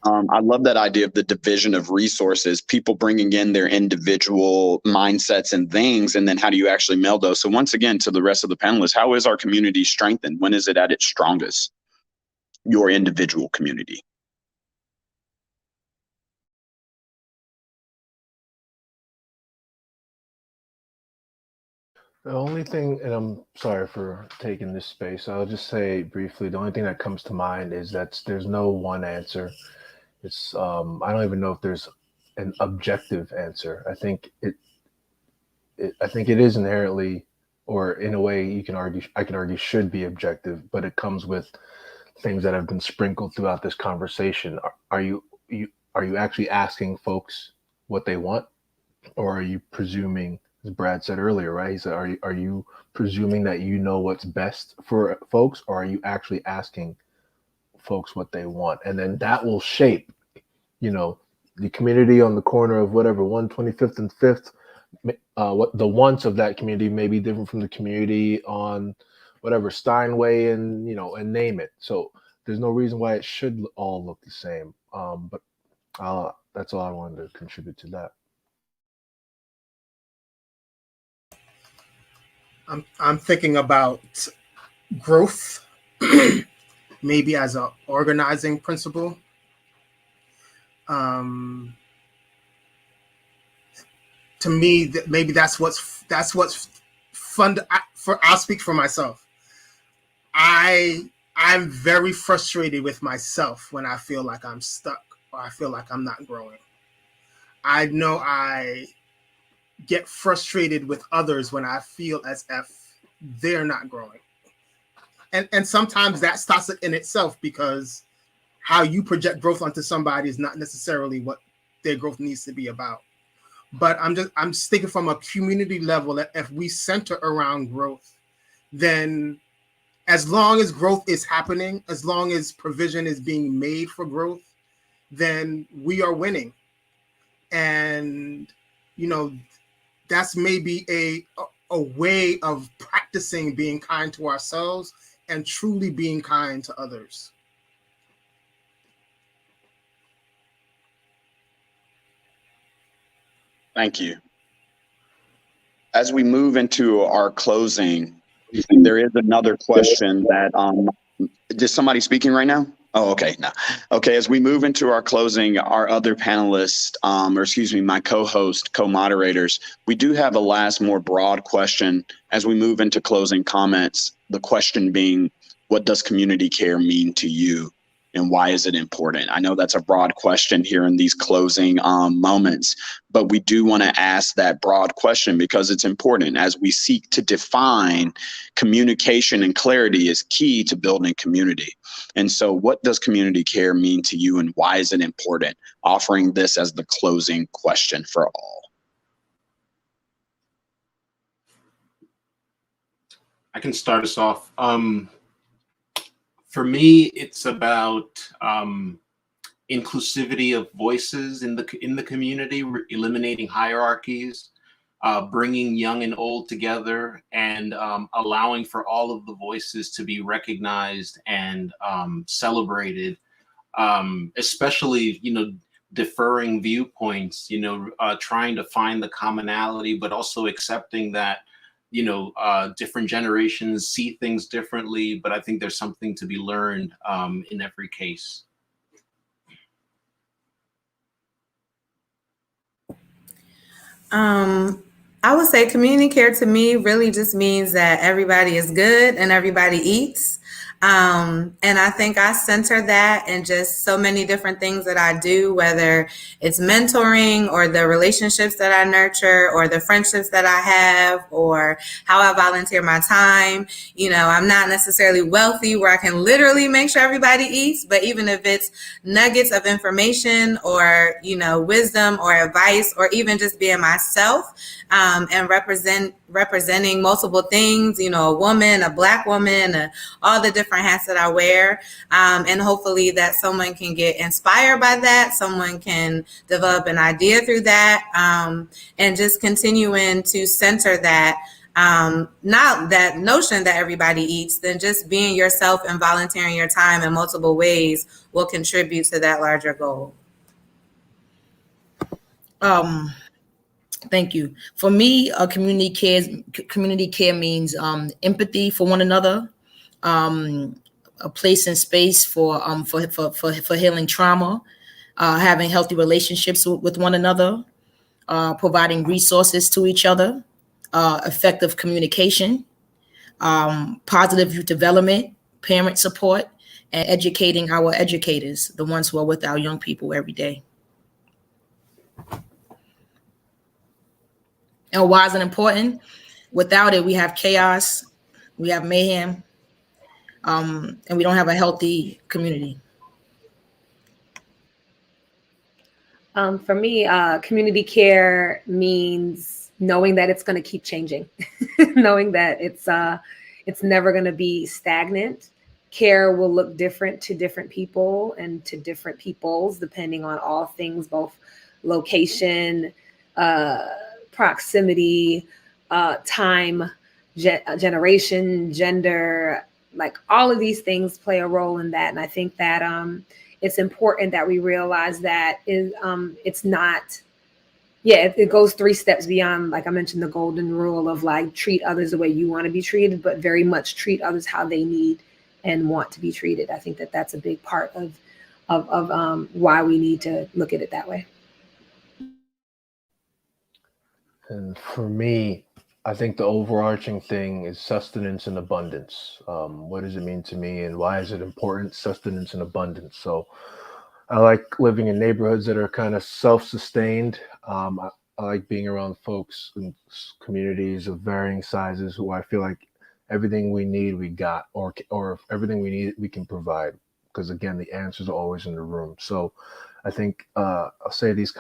I love that idea of the division of resources, people bringing in their individual mindsets and things, and then how do you actually meld those? So once again, to the rest of the panelists, how is our community strengthened? When is it at its strongest? Your individual community. The only thing, and I'm sorry for taking this space, I'll just say briefly, the only thing that comes to mind is that there's no one answer. It's I don't even know if there's an objective answer. I think it is inherently, or in a way I can argue should be objective, but it comes with things that have been sprinkled throughout this conversation. Are you actually asking folks what they want, or are you presuming, as Brad said earlier, right? He said, are you presuming that you know what's best for folks, or are you actually asking folks what they want? And then that will shape, the community on the corner of whatever 125th and 5th. What the wants of that community may be different from the community on whatever Steinway and name it. So there's no reason why it should all look the same. But that's all I wanted to contribute to that. I'm thinking about growth, maybe as an organizing principle. To me, maybe that's what's fun. I'll speak for myself. I'm very frustrated with myself when I feel like I'm stuck or I feel like I'm not growing. I know I get frustrated with others when I feel as if they're not growing. And sometimes that stops it in itself, because how you project growth onto somebody is not necessarily what their growth needs to be about. But I'm thinking from a community level that if we center around growth, then as long as growth is happening, as long as provision is being made for growth, then we are winning. And, that's maybe a way of practicing being kind to ourselves and truly being kind to others. Thank you. As we move into our closing, there is another question that, is somebody speaking right now? Oh, okay. No. Okay. As we move into our closing, our other panelists, my co-host, co-moderators, we do have a last more broad question as we move into closing comments. The question being, what does community care mean to you? and why is it important? I know that's a broad question here in these closing moments, but we do want to ask that broad question because it's important as we seek to define communication, and clarity is key to building community. And so what does community care mean to you, and why is it important? Offering this as the closing question for all. I can start us off. For me, it's about inclusivity of voices in the community, eliminating hierarchies, bringing young and old together, and allowing for all of the voices to be recognized and celebrated. Especially, deferring viewpoints. Trying to find the commonality, but also accepting that different generations see things differently, but I think there's something to be learned in every case. I would say community care to me really just means that everybody is good and everybody eats. And I think I center that in just so many different things that I do, whether it's mentoring or the relationships that I nurture or the friendships that I have or how I volunteer my time. I'm not necessarily wealthy where I can literally make sure everybody eats, but even if it's nuggets of information or, wisdom or advice, or even just being myself, and representing multiple things, a woman, a Black woman, all the different hats that I wear. And hopefully that someone can get inspired by that. Someone can develop an idea through that, and just continuing to center that. Not that notion that everybody eats, then just being yourself and volunteering your time in multiple ways will contribute to that larger goal. Thank you. For me, community care means empathy for one another, a place and space for healing trauma, having healthy relationships with one another, providing resources to each other, effective communication, positive youth development, parent support, and educating our educators, the ones who are with our young people every day. And why is it important? Without it, we have chaos, we have mayhem, and we don't have a healthy community. For me, community care means knowing that it's going to keep changing, knowing that it's never going to be stagnant. Care will look different to different people and to different peoples, depending on all things, both location, proximity, time, generation, gender, like all of these things play a role in that. And I think that it's important that we realize that it's not, it goes 3 steps beyond, like I mentioned, the golden rule of like treat others the way you want to be treated, but very much treat others how they need and want to be treated. I think that that's a big part of why we need to look at it that way. And for me, I think the overarching thing is sustenance and abundance. What does it mean to me, and why is it important? Sustenance and abundance. So I like living in neighborhoods that are kind of self-sustained. I like being around folks in communities of varying sizes who I feel like everything we need, we got, or if everything we need, we can provide. Because again, the answers are always in the room. So I think I'll say these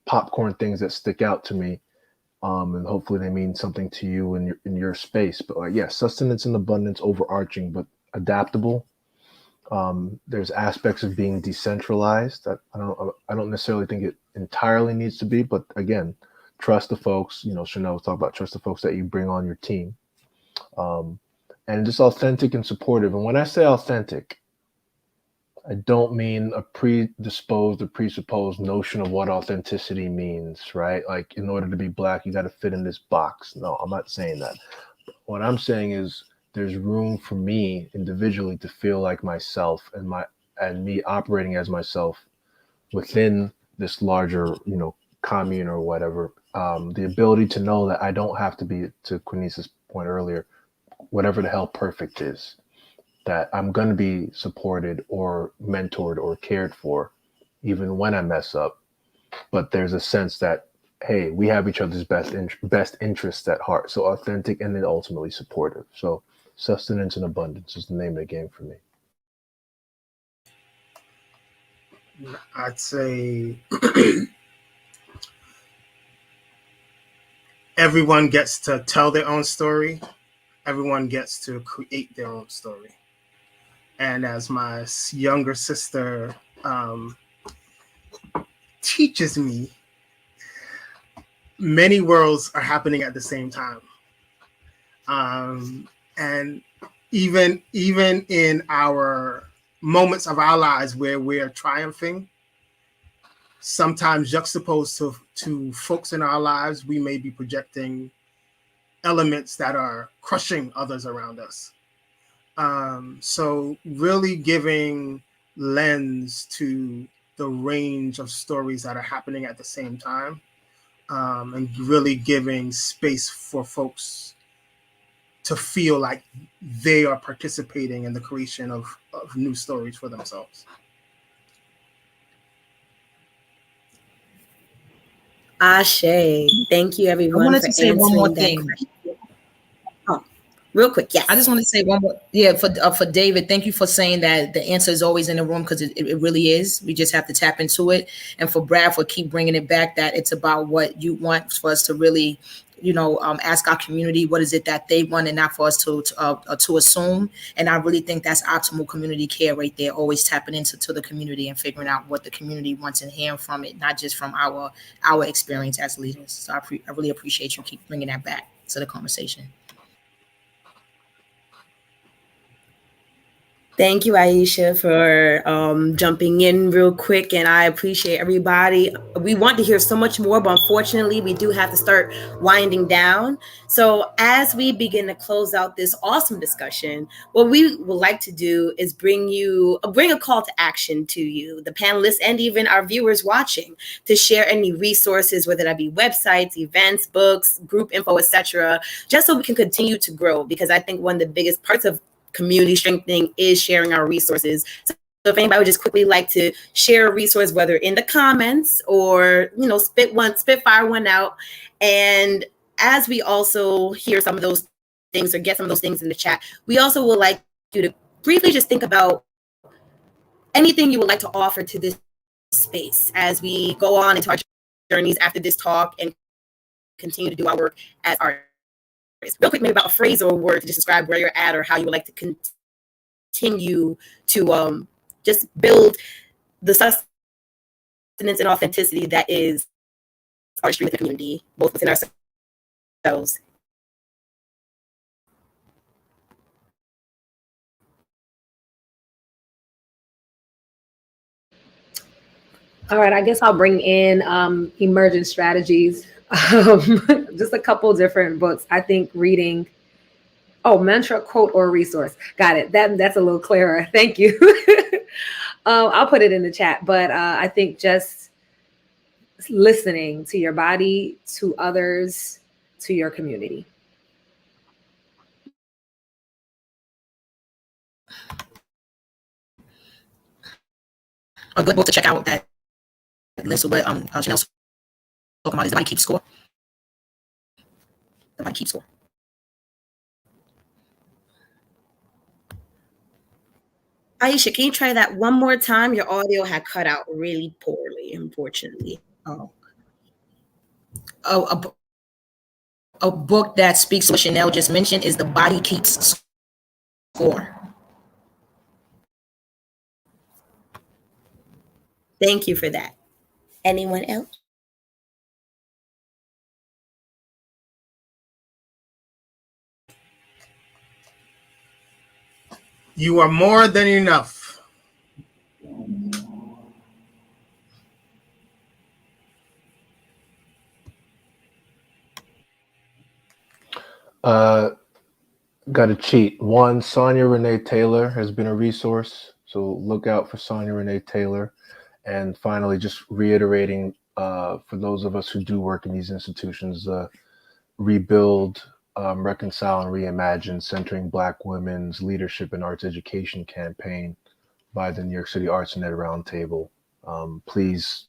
popcorn things that stick out to me, and hopefully they mean something to you in your space. But sustenance and abundance, overarching but adaptable. There's aspects of being decentralized that I don't necessarily think it entirely needs to be, but again, trust the folks. Chanel was talking about trust the folks that you bring on your team, and just authentic and supportive. And when I say authentic, I don't mean a predisposed or presupposed notion of what authenticity means, right? Like in order to be Black, you got to fit in this box. No, I'm not saying that. What I'm saying is there's room for me individually to feel like myself and me operating as myself within this larger, commune or whatever. The ability to know that I don't have to be, to Quinisa's point earlier, whatever the hell perfect is. that I'm going to be supported or mentored or cared for, even when I mess up. But there's a sense that, hey, we have each other's best interests at heart. So authentic and then ultimately supportive. So sustenance and abundance is the name of the game for me. I'd say everyone gets to tell their own story. Everyone gets to create their own story. And as my younger sister teaches me, many worlds are happening at the same time. And even in our moments of our lives where we're triumphing, sometimes juxtaposed to folks in our lives, we may be projecting elements that are crushing others around us. So really giving lens to the range of stories that are happening at the same time, and really giving space for folks to feel like they are participating in the creation of new stories for themselves. Ashe. Thank you, I everyone, wanted for to say one more answering that thing. question. Oh, real quick, yes. I just want to say one more. Yeah, for David, thank you for saying that the answer is always in the room, because it really is. We just have to tap into it. And for Brad, for keep bringing it back, that it's about what you want for us to really, ask our community what is it that they want, and not for us to assume. And I really think that's optimal community care right there. Always tapping into the community and figuring out what the community wants and hearing from it, not just from our experience as leaders. So I really appreciate you keep bringing that back to the conversation. Thank you, Aisha, for jumping in real quick, and I appreciate everybody. We want to hear so much more, but unfortunately, we do have to start winding down. So as we begin to close out this awesome discussion, what we would like to do is bring a call to action to you, the panelists, and even our viewers watching, to share any resources, whether that be websites, events, books, group info, etc., just so we can continue to grow. Because I think one of the biggest parts of community strengthening is sharing our resources. So if anybody would just quickly like to share a resource, whether in the comments or, spitfire one out. And as we also hear some of those things or get some of those things in the chat, we also would like you to briefly just think about anything you would like to offer to this space as we go on into our journeys after this talk and continue to do our work as artists. Real quick, maybe about a phrase or a word to just describe where you're at or how you would like to continue to just build the sustenance and authenticity that is artistry within the community, both within ourselves. All right, I guess I'll bring in emergent strategies. Just a couple different books. I think reading, mantra, quote, or resource. Got it. That's a little clearer. Thank you. I'll put it in the chat. But I think just listening to your body, to others, to your community. A good book to check out that links to what Janelle's talking about is The Body Keeps Score. The Body Keeps Score. Aisha, can you try that one more time? Your audio had cut out really poorly, unfortunately. A book that speaks to what Chanel just mentioned is The Body Keeps Score. Thank you for that. Anyone else? You are more than enough. Got to cheat. One, Sonya Renee Taylor has been a resource, so look out for Sonya Renee Taylor. And finally, just reiterating, for those of us who do work in these institutions, Rebuild Reconcile and Reimagine Centering Black Women's Leadership in Arts Education campaign by the New York City Arts and Ed Roundtable. Please.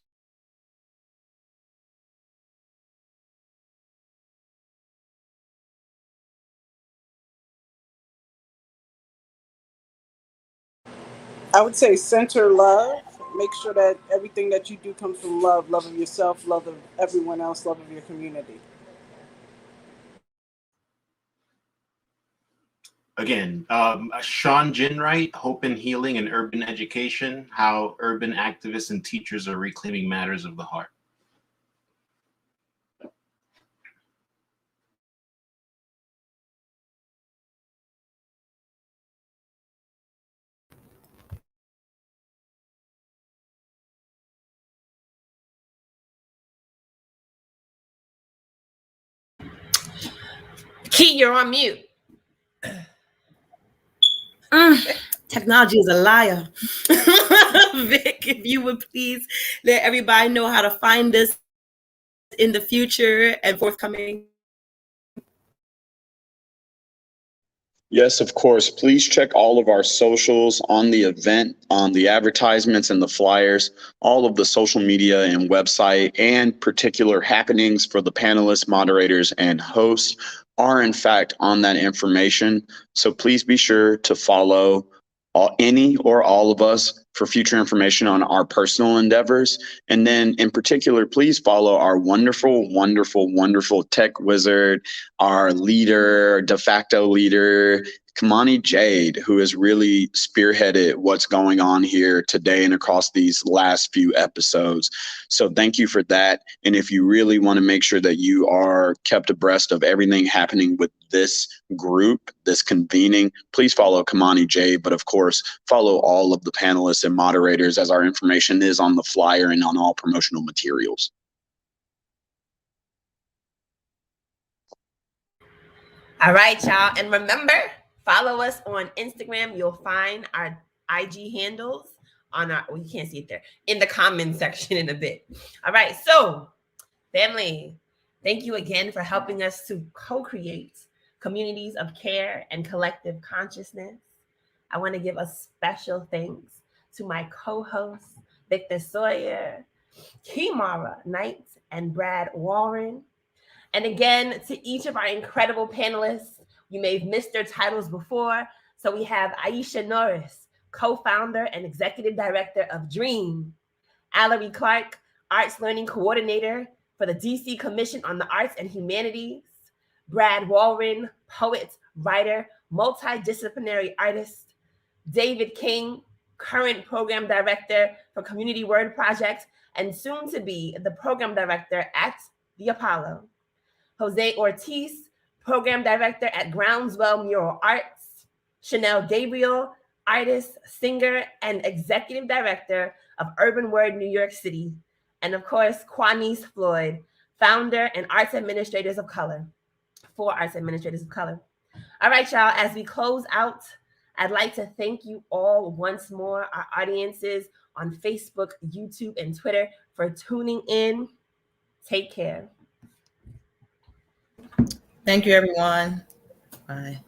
I would say center love. Make sure that everything that you do comes from love, love of yourself, love of everyone else, love of your community. Again, Sean Ginwright, Hope and Healing in Urban Education, How Urban Activists and Teachers Are Reclaiming Matters of the Heart. Key, you're on mute. Technology is a liar. Vic, if you would please let everybody know how to find us in the future and forthcoming. Yes, of course. Please check all of our socials on the event, on the advertisements and the flyers, all of the social media and website, and particular happenings for the panelists, moderators, and hosts are in fact on that information. So please be sure to follow any or all of us for future information on our personal endeavors. And then in particular, please follow our wonderful, wonderful, wonderful tech wizard, our leader, de facto leader, Kymani Jade, who has really spearheaded what's going on here today and across these last few episodes. So thank you for that. And if you really want to make sure that you are kept abreast of everything happening with this group, this convening, please follow Kymani Jade, but of course, follow all of the panelists and moderators as our information is on the flyer and on all promotional materials. All right, y'all. And remember, follow us on Instagram. You'll find our IG handles on our, well, you can't see it there, in the comment section in a bit. All right. So, family, thank you again for helping us to co-create communities of care and collective consciousness. I want to give a special thanks to my co-hosts, Victor Sawyer, Kemara Knight, and Brad Walrond. And again, to each of our incredible panelists, you may have missed their titles before. So we have Aisha Norris, co-founder and executive director of DREAM. Alorie Clark, arts learning coordinator for the DC Commission on the Arts and Humanities. Brad Walrond, poet, writer, multidisciplinary artist. David King, current program director for Community Word Project and soon to be the program director at the Apollo. Jose Ortiz, program director at Groundswell Mural Arts. Chanel Gabriel, artist, singer, and executive director of Urban Word New York City. And of course, Quanice Floyd, founder and arts administrators of color, for Arts Administrators of Color. All right, y'all, as we close out, I'd like to thank you all once more, our audiences on Facebook, YouTube, and Twitter for tuning in. Take care. Thank you, everyone. Bye.